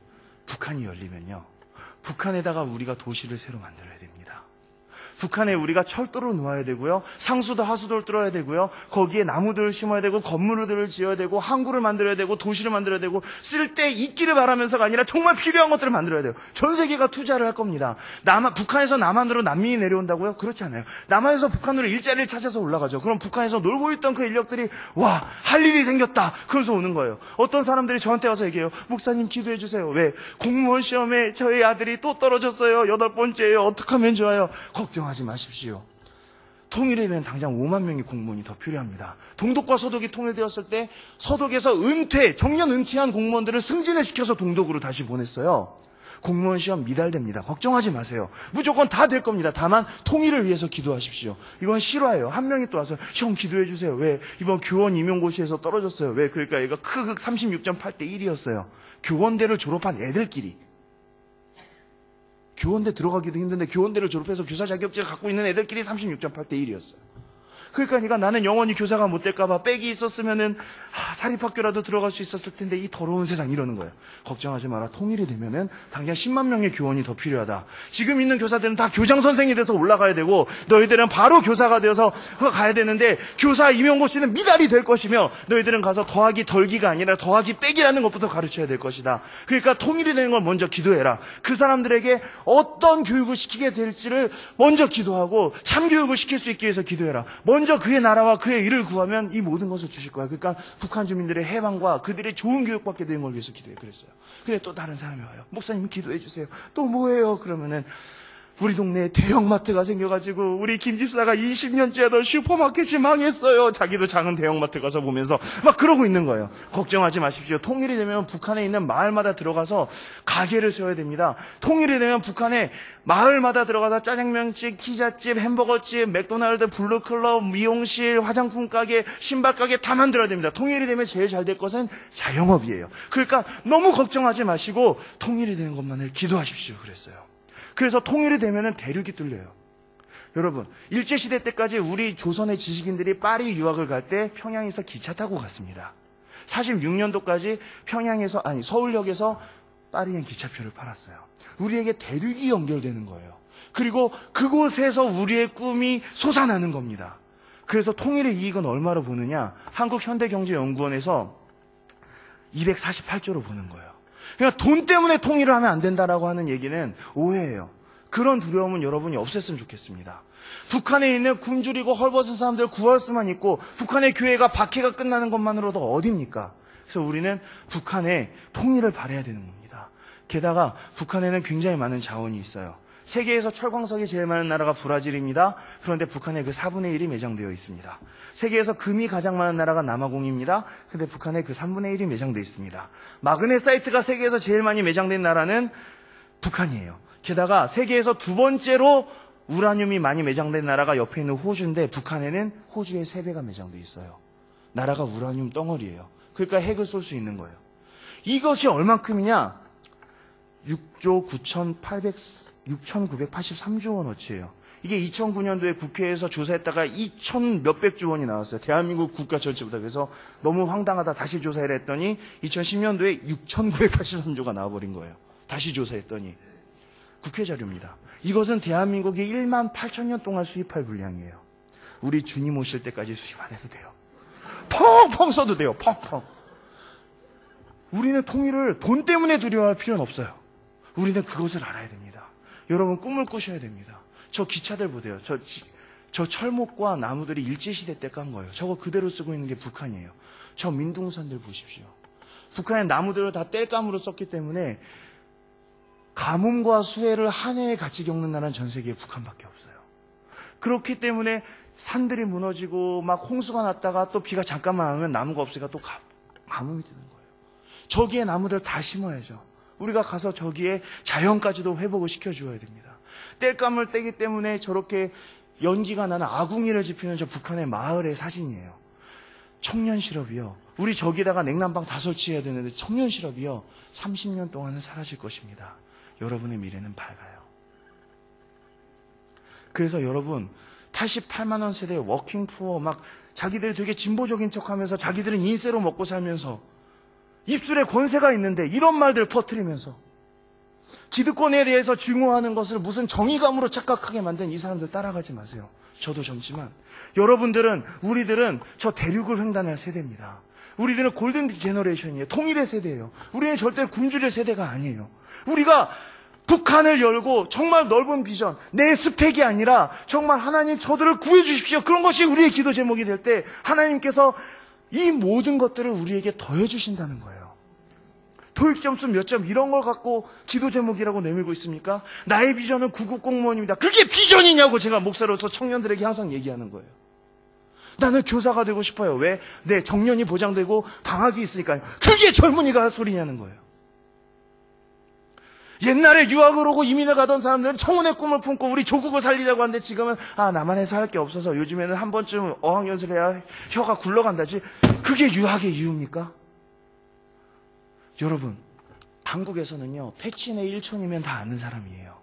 [SPEAKER 3] 북한이 열리면요, 북한에다가 우리가 도시를 새로 만들어야 됩니다. 북한에 우리가 철도를 놓아야 되고요, 상수도 하수도를 뚫어야 되고요, 거기에 나무들을 심어야 되고 건물들을 지어야 되고 항구를 만들어야 되고 도시를 만들어야 되고, 쓸 때 있기를 바라면서가 아니라 정말 필요한 것들을 만들어야 돼요. 전 세계가 투자를 할 겁니다. 북한에서 남한으로 난민이 내려온다고요? 그렇지 않아요. 남한에서 북한으로 일자리를 찾아서 올라가죠. 그럼 북한에서 놀고 있던 그 인력들이 와, 할 일이 생겼다 그러면서 오는 거예요. 어떤 사람들이 저한테 와서 얘기해요. 목사님 기도해 주세요. 왜? 공무원 시험에 저희 아들이 또 떨어졌어요. 8번째예요. 어떻게 하면 좋아요? 걱정하지 마십시오. 통일되면 당장 5만 명의 공무원이 더 필요합니다. 동독과 서독이 통일되었을 때 서독에서 정년 은퇴한 공무원들을 승진을 시켜서 동독으로 다시 보냈어요. 공무원 시험 미달됩니다. 걱정하지 마세요. 무조건 다 될 겁니다. 다만 통일을 위해서 기도하십시오. 이건 실화예요. 한 명이 또 와서 형 기도해 주세요. 왜? 이번 교원 임용고시에서 떨어졌어요. 왜? 그러니까 얘가 크극 36.8대 1이었어요. 교원대를 졸업한 애들끼리. 교원대 들어가기도 힘든데 교원대를 졸업해서 교사 자격증을 갖고 있는 애들끼리 36.8대 1이었어요. 그러니까 나는 영원히 교사가 못 될까봐 빽이 있었으면은 사립학교라도 들어갈 수 있었을 텐데 이 더러운 세상 이러는 거예요. 걱정하지 마라. 통일이 되면은 당장 10만 명의 교원이 더 필요하다. 지금 있는 교사들은 다 교장 선생이 돼서 올라가야 되고 너희들은 바로 교사가 되어서 가야 되는데 교사 임용고시는 미달이 될 것이며 너희들은 가서 더하기 덜기가 아니라 더하기 빼기라는 것부터 가르쳐야 될 것이다. 그러니까 통일이 되는 걸 먼저 기도해라. 그 사람들에게 어떤 교육을 시키게 될지를 먼저 기도하고 참교육을 시킬 수 있기 위해서 기도해라. 먼저 그의 나라와 그의 일을 구하면 이 모든 것을 주실 거야. 그러니까 북한 주민들의 해방과 그들의 좋은 교육받게 되는 걸 위해서 기도해. 그랬어요. 근데 또 다른 사람이 와요. 목사님 기도해 주세요. 또 뭐예요? 그러면은 우리 동네에 대형마트가 생겨가지고 우리 김 집사가 20년째 하던 슈퍼마켓이 망했어요. 자기도 작은 대형마트 가서 보면서 막 그러고 있는 거예요. 걱정하지 마십시오. 통일이 되면 북한에 있는 마을마다 들어가서 가게를 세워야 됩니다. 통일이 되면 북한에 마을마다 들어가서 짜장면집, 피자집, 햄버거집, 맥도날드, 블루클럽, 미용실, 화장품 가게, 신발 가게 다 만들어야 됩니다. 통일이 되면 제일 잘 될 것은 자영업이에요. 그러니까 너무 걱정하지 마시고 통일이 되는 것만을 기도하십시오. 그랬어요. 그래서 통일이 되면은 대륙이 뚫려요. 여러분, 일제시대 때까지 우리 조선의 지식인들이 파리 유학을 갈 때 평양에서 기차 타고 갔습니다. 46년도까지 서울역에서 파리행 기차표를 팔았어요. 우리에게 대륙이 연결되는 거예요. 그리고 그곳에서 우리의 꿈이 솟아나는 겁니다. 그래서 통일의 이익은 얼마로 보느냐? 한국현대경제연구원에서 248조로 보는 거예요. 그러니까 돈 때문에 통일을 하면 안 된다라고 하는 얘기는 오해예요. 그런 두려움은 여러분이 없앴으면 좋겠습니다. 북한에 있는 굶주리고 헐벗은 사람들 구할 수만 있고 북한의 교회가 박해가 끝나는 것만으로도 어딥니까? 그래서 우리는 북한의 통일을 바라야 되는 겁니다. 게다가 북한에는 굉장히 많은 자원이 있어요. 세계에서 철광석이 제일 많은 나라가 브라질입니다. 그런데 북한에 그 4분의 1이 매장되어 있습니다. 세계에서 금이 가장 많은 나라가 남아공입니다. 그런데 북한에 그 3분의 1이 매장되어 있습니다. 마그네사이트가 세계에서 제일 많이 매장된 나라는 북한이에요. 게다가 세계에서 두 번째로 우라늄이 많이 매장된 나라가 옆에 있는 호주인데 북한에는 호주의 3배가 매장되어 있어요. 나라가 우라늄 덩어리예요. 그러니까 핵을 쏠 수 있는 거예요. 이것이 얼만큼이냐? 6조 6,983조 원어치예요. 이게 2009년도에 국회에서 조사했다가 2천 몇백조 원이 나왔어요. 대한민국 국가 전체보다. 그래서 너무 황당하다. 다시 조사를 했더니 2010년도에 6,983조가 나와버린 거예요. 다시 조사했더니. 국회 자료입니다. 이것은 대한민국이 1만 8천 년 동안 수입할 분량이에요. 우리 주님 오실 때까지 수입 안 해도 돼요. 펑펑 써도 돼요. 펑펑. 우리는 통일을 돈 때문에 두려워할 필요는 없어요. 우리는 그것을 알아야 됩니다. 여러분 꿈을 꾸셔야 됩니다. 저 기차들 보세요. 저 철목과 나무들이 일제시대 때 깐 거예요. 저거 그대로 쓰고 있는 게 북한이에요. 저 민둥산들 보십시오. 북한의 나무들을 다 땔감으로 썼기 때문에 가뭄과 수해를 한 해에 같이 겪는 나라는 전 세계에 북한밖에 없어요. 그렇기 때문에 산들이 무너지고 막 홍수가 났다가 또 비가 잠깐만 하면 나무가 없으니까 또 가뭄이 되는 거예요. 저기에 나무들 다 심어야죠. 우리가 가서 저기에 자연까지도 회복을 시켜줘야 됩니다. 땔감을 떼기 때문에 저렇게 연기가 나는 아궁이를 지피는 저 북한의 마을의 사진이에요. 청년 실업이요. 우리 저기다가 냉난방 다 설치해야 되는데 청년 실업이요. 30년 동안은 사라질 것입니다. 여러분의 미래는 밝아요. 그래서 여러분 88만 원 세대 워킹 푸어 막 자기들이 되게 진보적인 척하면서 자기들은 인세로 먹고 살면서 입술에 권세가 있는데 이런 말들 퍼뜨리면서 기득권에 대해서 증오하는 것을 무슨 정의감으로 착각하게 만든 이 사람들 따라가지 마세요. 저도 젊지만 여러분들은 우리들은 저 대륙을 횡단할 세대입니다. 우리들은 골든 제너레이션이에요. 통일의 세대예요. 우리는 절대 굶주릴 세대가 아니에요. 우리가 북한을 열고 정말 넓은 비전, 내 스펙이 아니라 정말 하나님 저들을 구해주십시오. 그런 것이 우리의 기도 제목이 될 때 하나님께서 이 모든 것들을 우리에게 더해주신다는 거예요. 토익 점수 몇 점 이런 걸 갖고 기도 제목이라고 내밀고 있습니까? 나의 비전은 9급 공무원입니다. 그게 비전이냐고 제가 목사로서 청년들에게 항상 얘기하는 거예요. 나는 교사가 되고 싶어요. 왜? 내 정년이 보장되고 방학이 있으니까요. 그게 젊은이가 할 소리냐는 거예요. 옛날에 유학을 오고 이민을 가던 사람들은 청운의 꿈을 품고 우리 조국을 살리자고 하는데 지금은 나만 해서 할 게 없어서 요즘에는 한 번쯤 어학연수를 해야 혀가 굴러간다지. 그게 유학의 이유입니까? 여러분 한국에서는요 패친의 1촌이면 다 아는 사람이에요.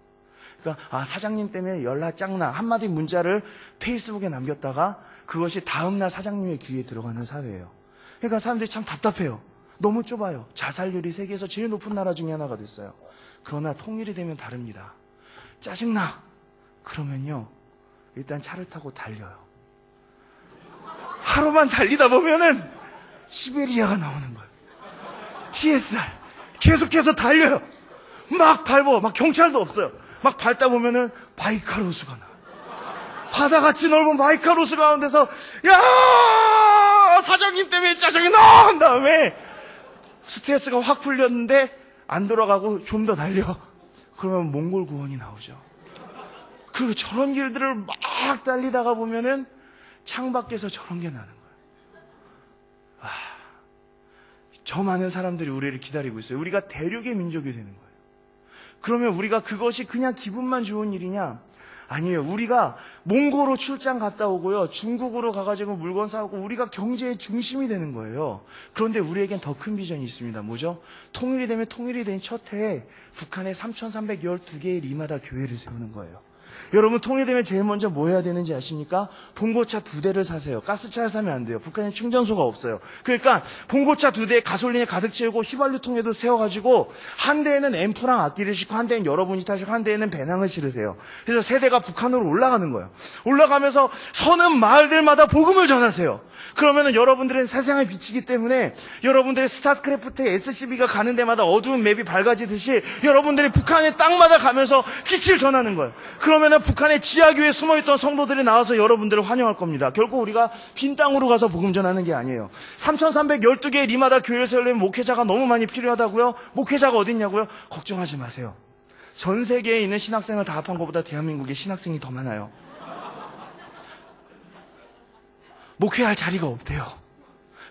[SPEAKER 3] 그러니까 사장님 때문에 연락 짱나 한마디 문자를 페이스북에 남겼다가 그것이 다음날 사장님의 귀에 들어가는 사회예요. 그러니까 사람들이 참 답답해요. 너무 좁아요. 자살률이 세계에서 제일 높은 나라 중에 하나가 됐어요. 그러나 통일이 되면 다릅니다. 짜증나. 그러면요 일단 차를 타고 달려요. 하루만 달리다 보면은 시베리아가 나오는 거예요. TSR 계속해서 달려요. 막 밟어. 막 경찰도 없어요. 막 밟다 보면은 바이카로스가 나. 바다같이 넓은 바이카로스 가운데서 야 사장님 때문에 짜증이 나 한 다음에 스트레스가 확 풀렸는데 안 돌아가고 좀 더 달려. 그러면 몽골 구원이 나오죠. 그 저런 길들을 막 달리다가 보면은 창밖에서 저런 게 나는 거예요. 저 많은 사람들이 우리를 기다리고 있어요. 우리가 대륙의 민족이 되는 거예요. 그러면 우리가 그것이 그냥 기분만 좋은 일이냐? 아니에요. 우리가 몽골로 출장 갔다 오고요. 중국으로 가가지고 물건 사오고 우리가 경제의 중심이 되는 거예요. 그런데 우리에겐 더 큰 비전이 있습니다. 뭐죠? 통일이 되면 통일이 된 첫 해에 북한에 3,312개의 리마다 교회를 세우는 거예요. 여러분 통일되면 제일 먼저 뭐 해야 되는지 아십니까? 봉고차 2대를 사세요. 가스차를 사면 안 돼요. 북한에 충전소가 없어요. 그러니까 봉고차 2대에 가솔린에 가득 채우고 휘발유통에도 세워가지고 한 대에는 앰프랑 악기를 싣고 한 대는 여러분이 타시고 한 대에는 배낭을 실으세요. 그래서 세 대가 북한으로 올라가는 거예요. 올라가면서 서는 마을들마다 복음을 전하세요. 그러면은 여러분들은 세상에 비치기 때문에 여러분들의 스타크래프트 SCB가 가는 데마다 어두운 맵이 밝아지듯이 여러분들이 북한의 땅마다 가면서 빛을 전하는 거예요. 그러면은 북한의 지하교회에 숨어있던 성도들이 나와서 여러분들을 환영할 겁니다. 결코 우리가 빈 땅으로 가서 복음 전하는 게 아니에요. 3,312개의 리마다 교회를 세우려면 목회자가 너무 많이 필요하다고요? 목회자가 어딨냐고요? 걱정하지 마세요. 전 세계에 있는 신학생을 다 합한 것보다 대한민국에 신학생이 더 많아요. 목회할 자리가 없대요.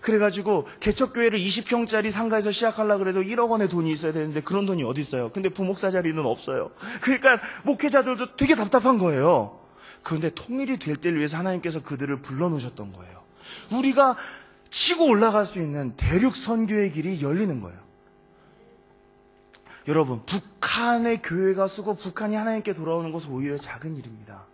[SPEAKER 3] 그래가지고 개척교회를 20평짜리 상가에서 시작하려고 해도 1억 원의 돈이 있어야 되는데 그런 돈이 어디 있어요. 근데 부목사 자리는 없어요. 그러니까 목회자들도 되게 답답한 거예요. 그런데 통일이 될 때를 위해서 하나님께서 그들을 불러놓으셨던 거예요. 우리가 치고 올라갈 수 있는 대륙 선교의 길이 열리는 거예요. 여러분, 북한의 교회가 쓰고 북한이 하나님께 돌아오는 것은 오히려 작은 일입니다.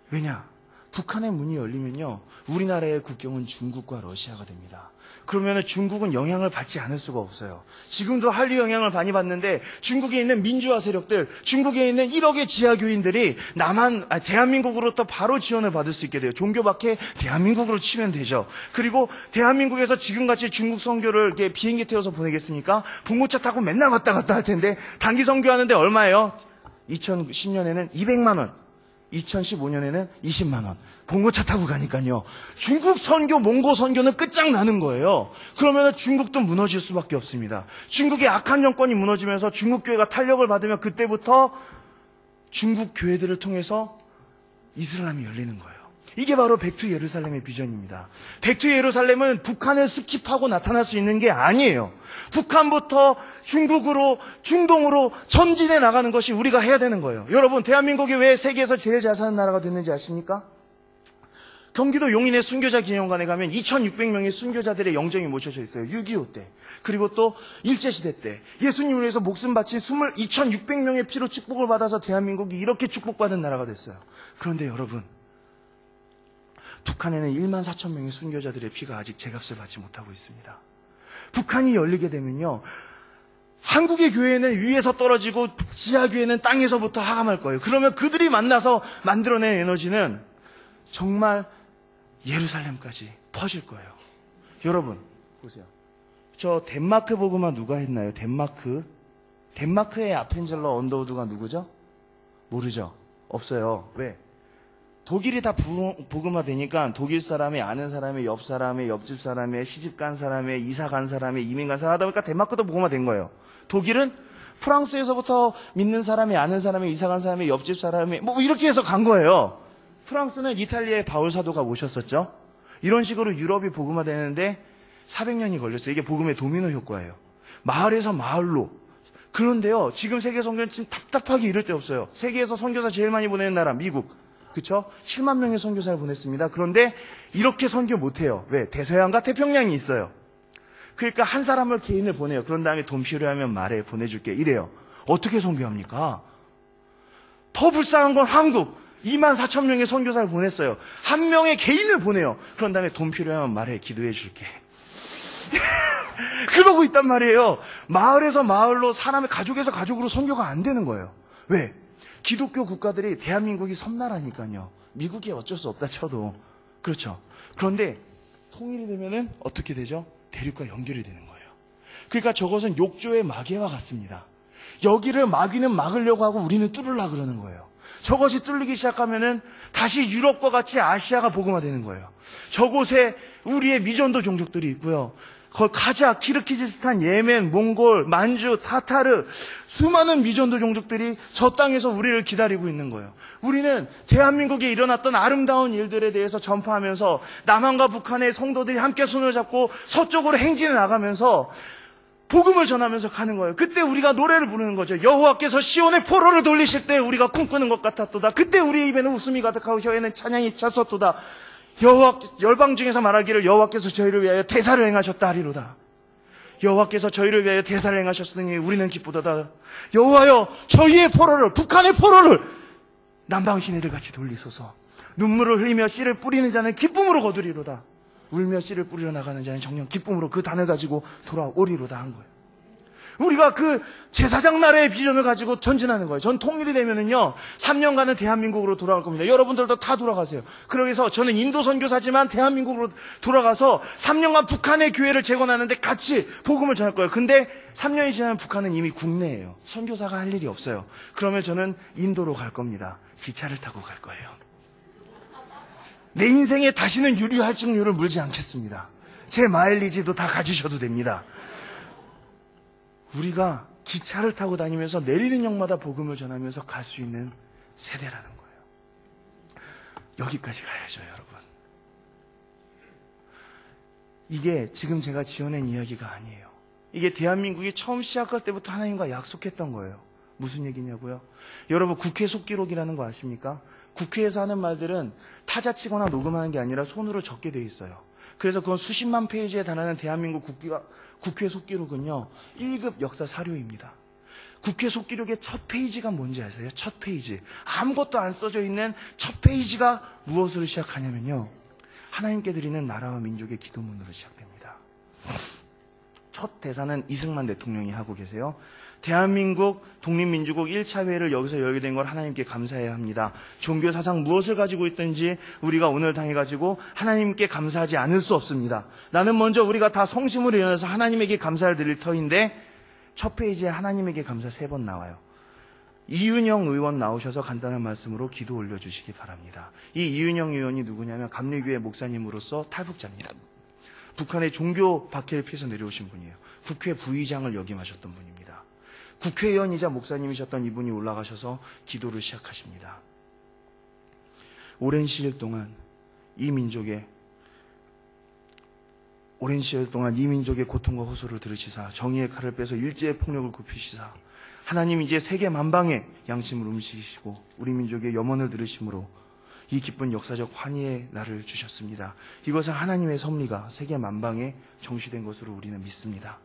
[SPEAKER 3] 왜냐? 북한의 문이 열리면요, 우리나라의 국경은 중국과 러시아가 됩니다. 그러면 중국은 영향을 받지 않을 수가 없어요. 지금도 한류 영향을 많이 받는데 중국에 있는 민주화 세력들, 중국에 있는 1억의 지하교인들이 대한민국으로부터 바로 지원을 받을 수 있게 돼요. 종교밖에 대한민국으로 치면 되죠. 그리고 대한민국에서 지금같이 중국 선교를 이렇게 비행기 태워서 보내겠습니까? 봉고차 타고 맨날 왔다 갔다 할 텐데 단기 선교하는데 얼마예요? 2010년에는 200만 원. 2015년에는 20만 원. 봉고차 타고 가니까요. 중국 선교, 몽고 선교는 끝장나는 거예요. 그러면 중국도 무너질 수밖에 없습니다. 중국의 악한 정권이 무너지면서 중국 교회가 탄력을 받으면 그때부터 중국 교회들을 통해서 이슬람이 열리는 거예요. 이게 바로 백투 예루살렘의 비전입니다. 백투 예루살렘은 북한을 스킵하고 나타날 수 있는 게 아니에요. 북한부터 중국으로, 중동으로 전진해 나가는 것이 우리가 해야 되는 거예요. 여러분, 대한민국이 왜 세계에서 제일 잘 사는 나라가 됐는지 아십니까? 경기도 용인의 순교자 기념관에 가면 2,600명의 순교자들의 영정이 묻혀져 있어요. 6.25 때. 그리고 또 일제시대 때 예수님을 위해서 목숨 바친 2,600명의 피로 축복을 받아서 대한민국이 이렇게 축복받은 나라가 됐어요. 그런데 여러분, 북한에는 14,000명의 순교자들의 피가 아직 제값을 받지 못하고 있습니다. 북한이 열리게 되면요, 한국의 교회는 위에서 떨어지고 지하교회는 땅에서부터 하감할 거예요. 그러면 그들이 만나서 만들어낸 에너지는 정말 예루살렘까지 퍼질 거예요. 여러분, 보세요. 저 덴마크 복음화 누가 했나요? 덴마크의 아펜젤러 언더우드가 누구죠? 모르죠? 없어요. 왜? 독일이 다 복음화 되니까 독일 사람이 아는 사람의 옆 사람의 옆집 사람의 시집 간 사람의 이사 간 사람의 이민 간 사람 하다 보니까 덴마크도 복음화 된 거예요. 독일은 프랑스에서부터 믿는 사람이 아는 사람의 이사 간 사람의 옆집 사람의 뭐 이렇게 해서 간 거예요. 프랑스는 이탈리아의 바울 사도가 오셨었죠. 이런 식으로 유럽이 복음화 되는데 400년이 걸렸어요. 이게 복음의 도미노 효과예요. 마을에서 마을로. 그런데요, 지금 세계 선교는 지금 답답하게 이럴 데 없어요. 세계에서 선교사 제일 많이 보내는 나라 미국. 그쵸? 7만 명의 선교사를 보냈습니다. 그런데 이렇게 선교 못해요. 왜? 대서양과 태평양이 있어요. 그러니까 한 사람을 개인을 보내요. 그런 다음에 돈 필요하면 말해, 보내줄게. 이래요. 어떻게 선교합니까? 더 불쌍한 건 한국. 24,000명의 선교사를 보냈어요. 한 명의 개인을 보내요. 그런 다음에 돈 필요하면 말해, 기도해 줄게. 그러고 있단 말이에요. 마을에서 마을로 사람의 가족에서 가족으로 선교가 안 되는 거예요. 왜? 기독교 국가들이 대한민국이 섬나라니까요. 미국이 어쩔 수 없다 쳐도. 그렇죠. 그런데 통일이 되면은 어떻게 되죠? 대륙과 연결이 되는 거예요. 그러니까 저것은 욕조의 마개와 같습니다. 여기를 마귀는 막으려고 하고 우리는 뚫으려고 그러는 거예요. 저것이 뚫리기 시작하면은 다시 유럽과 같이 아시아가 복음화되는 거예요. 저곳에 우리의 미전도 종족들이 있고요. 가자, 키르기즈스탄, 예멘, 몽골, 만주, 타타르, 수많은 미전도 종족들이 저 땅에서 우리를 기다리고 있는 거예요. 우리는 대한민국에 일어났던 아름다운 일들에 대해서 전파하면서 남한과 북한의 성도들이 함께 손을 잡고 서쪽으로 행진해 나가면서 복음을 전하면서 가는 거예요. 그때 우리가 노래를 부르는 거죠. 여호와께서 시온의 포로를 돌리실 때 우리가 꿈꾸는 것 같았도다. 그때 우리의 입에는 웃음이 가득하고 혀에는 찬양이 찼었도다. 열방 중에서 말하기를 여호와께서 저희를 위하여 대사를 행하셨다 하리로다. 여호와께서 저희를 위하여 대사를 행하셨으니 우리는 기쁘도다. 여호와여, 저희의 포로를, 북한의 포로를 남방시내들 같이 돌리소서. 눈물을 흘리며 씨를 뿌리는 자는 기쁨으로 거두리로다. 울며 씨를 뿌리러 나가는 자는 정녕 기쁨으로 그 단을 가지고 돌아오리로다 한 거예요. 우리가 그 제사장 나라의 비전을 가지고 전진하는 거예요. 전 통일이 되면은요, 3년간은 대한민국으로 돌아갈 겁니다. 여러분들도 다 돌아가세요. 그래서 저는 인도 선교사지만 대한민국으로 돌아가서 3년간 북한의 교회를 재건하는데 같이 복음을 전할 거예요. 근데 3년이 지나면 북한은 이미 국내예요. 선교사가 할 일이 없어요. 그러면 저는 인도로 갈 겁니다. 기차를 타고 갈 거예요. 내 인생에 다시는 유류 할증료를 물지 않겠습니다. 제 마일리지도 다 가지셔도 됩니다. 우리가 기차를 타고 다니면서 내리는 역마다 복음을 전하면서 갈 수 있는 세대라는 거예요. 여기까지 가야죠, 여러분. 이게 지금 제가 지어낸 이야기가 아니에요. 이게 대한민국이 처음 시작할 때부터 하나님과 약속했던 거예요. 무슨 얘기냐고요? 여러분, 국회 속기록이라는 거 아십니까? 국회에서 하는 말들은 타자치거나 녹음하는 게 아니라 손으로 적게 돼 있어요. 그래서 그건 수십만 페이지에 달하는 대한민국 국회 속기록은요, 1급 역사 사료입니다. 국회 속기록의 첫 페이지가 뭔지 아세요? 첫 페이지. 아무것도 안 써져 있는 첫 페이지가 무엇으로 시작하냐면요, 하나님께 드리는 나라와 민족의 기도문으로 시작됩니다. 첫 대사는 이승만 대통령이 하고 계세요. 대한민국 독립민주국 1차 회의를 여기서 열게 된 걸 하나님께 감사해야 합니다. 종교 사상 무엇을 가지고 있든지 우리가 오늘 당해가지고 하나님께 감사하지 않을 수 없습니다. 나는 먼저 우리가 다 성심으로 일어나서 하나님에게 감사를 드릴 터인데, 첫 페이지에 하나님에게 감사 3번 나와요. 이윤영 의원 나오셔서 간단한 말씀으로 기도 올려주시기 바랍니다. 이 이윤영 의원이 누구냐면 감리교회 목사님으로서 탈북자입니다. 북한의 종교 박해를 피해서 내려오신 분이에요. 국회 부의장을 역임하셨던 분입니다. 국회의원이자 목사님이셨던 이분이 올라가셔서 기도를 시작하십니다. 오랜 시일 동안 이 민족의 고통과 호소를 들으시사 정의의 칼을 빼서 일제의 폭력을 굽히시사 하나님 이제 세계 만방에 양심을 움직이시고 우리 민족의 염원을 들으심으로 이 기쁜 역사적 환희의 날을 주셨습니다. 이것은 하나님의 섭리가 세계 만방에 정시된 것으로 우리는 믿습니다.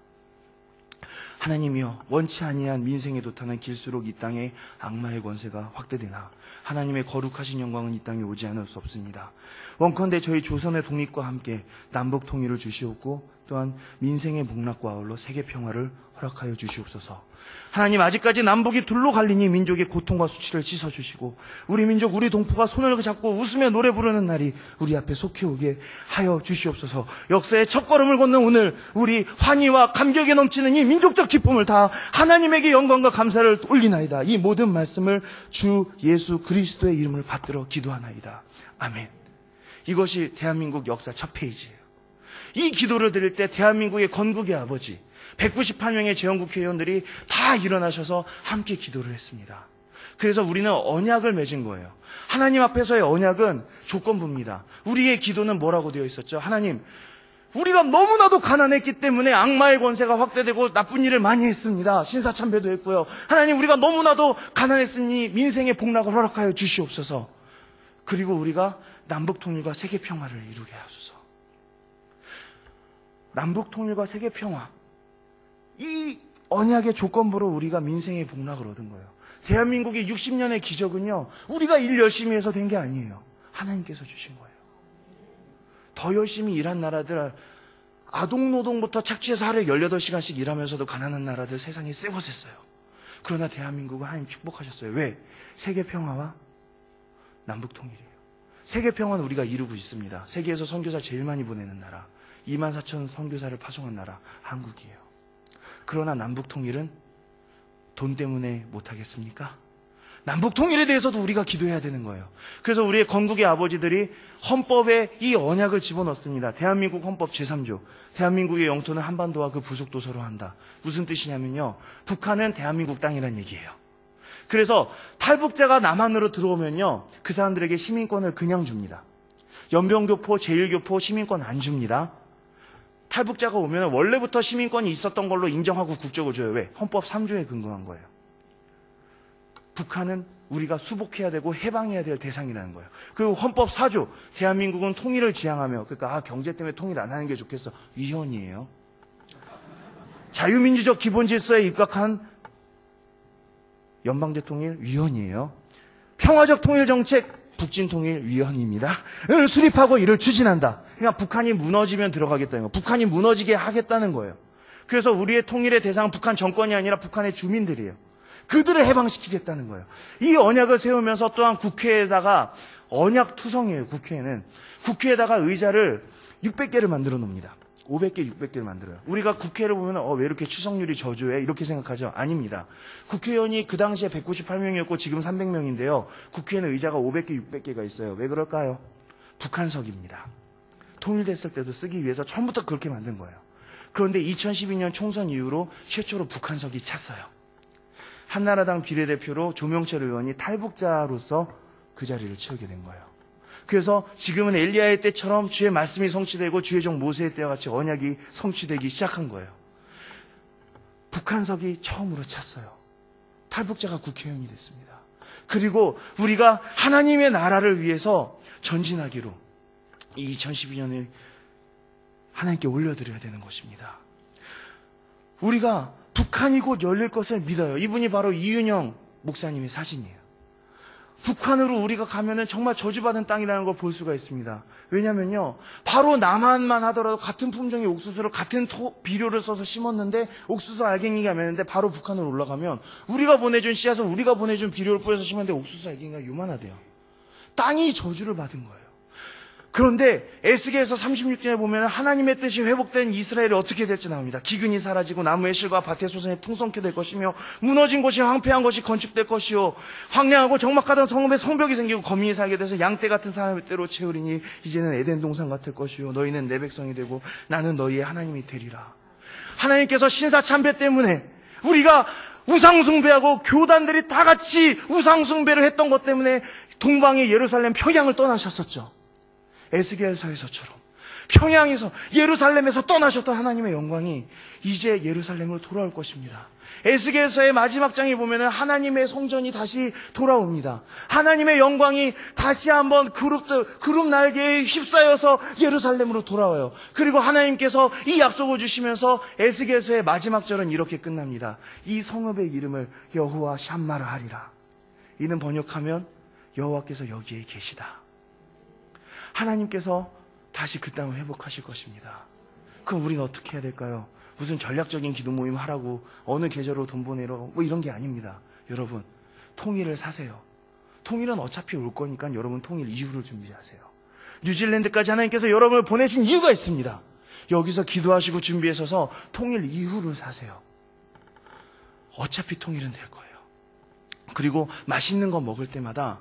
[SPEAKER 3] 하나님이여, 원치 아니한 민생에 도탄한 길수록 이 땅에 악마의 권세가 확대되나 하나님의 거룩하신 영광은 이 땅에 오지 않을 수 없습니다. 원컨대 저희 조선의 독립과 함께 남북 통일을 주시옵고 또한 민생의 복락과 아울러 세계 평화를 허락하여 주시옵소서. 하나님, 아직까지 남북이 둘로 갈리니 민족의 고통과 수치를 씻어주시고 우리 민족, 우리 동포가 손을 잡고 웃으며 노래 부르는 날이 우리 앞에 속해 오게 하여 주시옵소서. 역사의 첫걸음을 걷는 오늘 우리 환희와 감격에 넘치는 이 민족적 기쁨을 다 하나님에게 영광과 감사를 올리나이다. 이 모든 말씀을 주 예수 그리스도의 이름을 받들어 기도하나이다. 아멘. 이것이 대한민국 역사 첫 페이지예요. 이 기도를 드릴 때 대한민국의 건국의 아버지 198명의 재헌국회의원들이 다 일어나셔서 함께 기도를 했습니다. 그래서 우리는 언약을 맺은 거예요. 하나님 앞에서의 언약은 조건부입니다. 우리의 기도는 뭐라고 되어 있었죠? 하나님, 우리가 너무나도 가난했기 때문에 악마의 권세가 확대되고 나쁜 일을 많이 했습니다. 신사참배도 했고요. 하나님, 우리가 너무나도 가난했으니 민생의 복락을 허락하여 주시옵소서. 그리고 우리가 남북통일과 세계평화를 이루게 하소서. 남북통일과 세계평화, 이 언약의 조건부로 우리가 민생의 복락을 얻은 거예요. 대한민국의 60년의 기적은요, 우리가 일 열심히 해서 된 게 아니에요. 하나님께서 주신 거예요. 더 열심히 일한 나라들, 아동노동부터 착취해서 하루에 18시간씩 일하면서도 가난한 나라들 세상에 쎄곳했어요. 그러나 대한민국은 하나님 축복하셨어요. 왜? 세계평화와 남북통일이에요. 세계평화는 우리가 이루고 있습니다. 세계에서 선교사 제일 많이 보내는 나라, 24,000 선교사를 파송한 나라 한국이에요. 그러나 남북통일은 돈 때문에 못하겠습니까? 남북통일에 대해서도 우리가 기도해야 되는 거예요. 그래서 우리의 건국의 아버지들이 헌법에 이 언약을 집어넣습니다. 대한민국 헌법 제3조. 대한민국의 영토는 한반도와 그 부속도서로 한다. 무슨 뜻이냐면요, 북한은 대한민국 땅이란 얘기예요. 그래서 탈북자가 남한으로 들어오면요, 그 사람들에게 시민권을 그냥 줍니다. 연변교포, 제1교포 시민권 안 줍니다. 탈북자가 오면 원래부터 시민권이 있었던 걸로 인정하고 국적을 줘요. 왜? 헌법 3조에 근거한 거예요. 북한은 우리가 수복해야 되고 해방해야 될 대상이라는 거예요. 그리고 헌법 4조, 대한민국은 통일을 지향하며, 그러니까 경제 때문에 통일 안 하는 게 좋겠어. 위헌이에요. 자유민주적 기본질서에 입각한 연방제 통일 위헌이에요. 평화적 통일 정책 북진통일위원회입니다. 를 수립하고 이를 추진한다. 그러니까 북한이 무너지면 들어가겠다는 거. 북한이 무너지게 하겠다는 거예요. 그래서 우리의 통일의 대상은 북한 정권이 아니라 북한의 주민들이에요. 그들을 해방시키겠다는 거예요. 이 언약을 세우면서 또한 국회에다가 언약 투성이에요. 국회에다가 의자를 600개를 만들어 놓습니다. 500개, 600개를 만들어요. 우리가 국회를 보면 왜 이렇게 추석률이 저조해? 이렇게 생각하죠? 아닙니다. 국회의원이 그 당시에 198명이었고 지금 300명인데요. 국회에는 의자가 500개, 600개가 있어요. 왜 그럴까요? 북한석입니다. 통일됐을 때도 쓰기 위해서 처음부터 그렇게 만든 거예요. 그런데 2012년 총선 이후로 최초로 북한석이 찼어요. 한나라당 비례대표로 조명철 의원이 탈북자로서 그 자리를 채우게 된 거예요. 그래서 지금은 엘리야의 때처럼 주의 말씀이 성취되고 주의 종 모세의 때와 같이 언약이 성취되기 시작한 거예요. 북한석이 처음으로 찼어요. 탈북자가 국회의원이 됐습니다. 그리고 우리가 하나님의 나라를 위해서 전진하기로 이 2012년을 하나님께 올려드려야 되는 것입니다. 우리가 북한이 곧 열릴 것을 믿어요. 이분이 바로 이윤영 목사님의 사진이에요. 북한으로 우리가 가면은 정말 저주받은 땅이라는 걸 볼 수가 있습니다. 왜냐면요, 바로 남한만 하더라도 같은 품종의 옥수수를 같은 비료를 써서 심었는데 옥수수 알갱이가 맺는데 바로 북한으로 올라가면 우리가 보내준 씨앗을 우리가 보내준 비료를 뿌려서 심었는데 옥수수 알갱이가 요만하대요. 땅이 저주를 받은 거예요. 그런데 에스겔서 36장에 보면 하나님의 뜻이 회복된 이스라엘이 어떻게 될지 나옵니다. 기근이 사라지고 나무의 실과 밭의 소산이 풍성케 될 것이며 무너진 곳이 황폐한 것이 건축될 것이요 황량하고 적막하던 성읍에 성벽이 생기고 거민이 살게 돼서 양떼 같은 사람의 때로 채우리니 이제는 에덴 동산 같을 것이요 너희는 내 백성이 되고 나는 너희의 하나님이 되리라. 하나님께서 신사참배 때문에 우리가 우상숭배하고 교단들이 다 같이 우상숭배를 했던 것 때문에 동방의 예루살렘 평양을 떠나셨었죠. 에스겔서에서처럼 평양에서 예루살렘에서 떠나셨던 하나님의 영광이 이제 예루살렘으로 돌아올 것입니다. 에스겔서의 마지막 장에 보면 하나님의 성전이 다시 돌아옵니다. 하나님의 영광이 다시 한번 구름 날개에 휩싸여서 예루살렘으로 돌아와요. 그리고 하나님께서 이 약속을 주시면서 에스겔서의 마지막 절은 이렇게 끝납니다. 이 성읍의 이름을 여호와 샴마라 하리라. 이는 번역하면 여호와께서 여기에 계시다. 하나님께서 다시 그 땅을 회복하실 것입니다. 그럼 우리는 어떻게 해야 될까요? 무슨 전략적인 기도 모임 하라고 어느 계절로 돈 보내러 뭐 이런 게 아닙니다. 여러분, 통일을 사세요. 통일은 어차피 올 거니까 여러분 통일 이후로 준비하세요. 뉴질랜드까지 하나님께서 여러분을 보내신 이유가 있습니다. 여기서 기도하시고 준비하셔서 통일 이후로 사세요. 어차피 통일은 될 거예요. 그리고 맛있는 거 먹을 때마다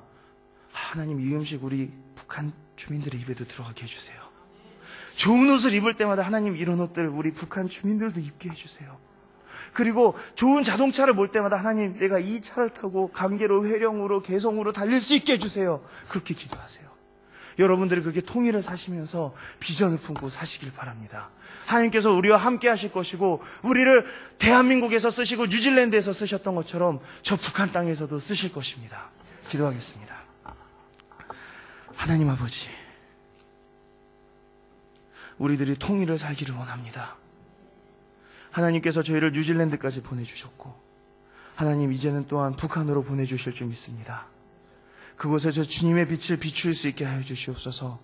[SPEAKER 3] 하나님 이 음식 우리 북한 주민들의 입에도 들어가게 해주세요. 좋은 옷을 입을 때마다 하나님 이런 옷들 우리 북한 주민들도 입게 해주세요. 그리고 좋은 자동차를 몰 때마다 하나님 내가 이 차를 타고 감계로 회령으로 개성으로 달릴 수 있게 해주세요. 그렇게 기도하세요. 여러분들이 그렇게 통일을 사시면서 비전을 품고 사시길 바랍니다. 하나님께서 우리와 함께 하실 것이고 우리를 대한민국에서 쓰시고 뉴질랜드에서 쓰셨던 것처럼 저 북한 땅에서도 쓰실 것입니다. 기도하겠습니다. 하나님 아버지, 우리들이 통일을 살기를 원합니다. 하나님께서 저희를 뉴질랜드까지 보내주셨고 하나님 이제는 또한 북한으로 보내주실 줄 믿습니다. 그곳에서 주님의 빛을 비출 수 있게 하여 주시옵소서.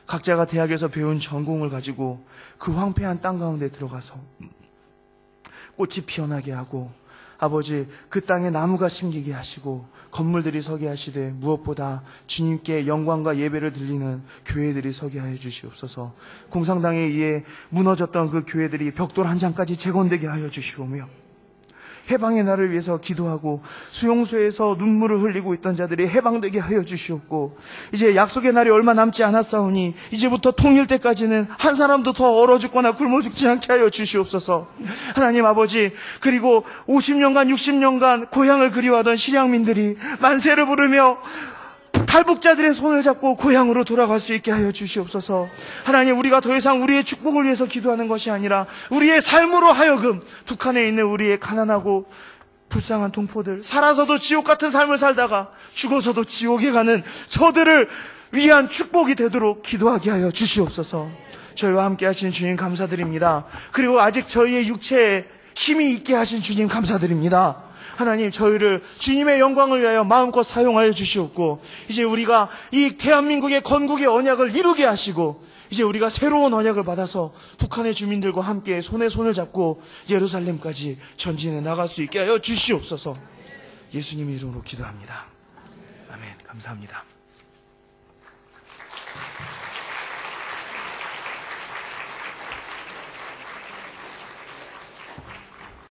[SPEAKER 3] 각자가 대학에서 배운 전공을 가지고 그 황폐한 땅 가운데 들어가서 꽃이 피어나게 하고 아버지 그 땅에 나무가 심기게 하시고 건물들이 서게 하시되 무엇보다 주님께 영광과 예배를 드리는 교회들이 서게 하여 주시옵소서. 공산당에 의해 무너졌던 그 교회들이 벽돌 한 장까지 재건되게 하여 주시오며 해방의 날을 위해서 기도하고 수용소에서 눈물을 흘리고 있던 자들이 해방되게 하여 주시옵고 이제 약속의 날이 얼마 남지 않았사오니 이제부터 통일 때까지는 한 사람도 더 얼어 죽거나 굶어 죽지 않게 하여 주시옵소서. 하나님 아버지, 그리고 50년간 60년간 고향을 그리워하던 실향민들이 만세를 부르며 탈북자들의 손을 잡고 고향으로 돌아갈 수 있게 하여 주시옵소서. 하나님, 우리가 더 이상 우리의 축복을 위해서 기도하는 것이 아니라 우리의 삶으로 하여금 북한에 있는 우리의 가난하고 불쌍한 동포들, 살아서도 지옥 같은 삶을 살다가 죽어서도 지옥에 가는 저들을 위한 축복이 되도록 기도하게 하여 주시옵소서. 저희와 함께 하신 주님 감사드립니다. 그리고 아직 저희의 육체에 힘이 있게 하신 주님 감사드립니다. 하나님 저희를 주님의 영광을 위하여 마음껏 사용하여 주시옵고 이제 우리가 이 대한민국의 건국의 언약을 이루게 하시고 이제 우리가 새로운 언약을 받아서 북한의 주민들과 함께 손에 손을 잡고 예루살렘까지 전진해 나갈 수 있게 하여 주시옵소서. 예수님의 이름으로 기도합니다. 아멘. 감사합니다.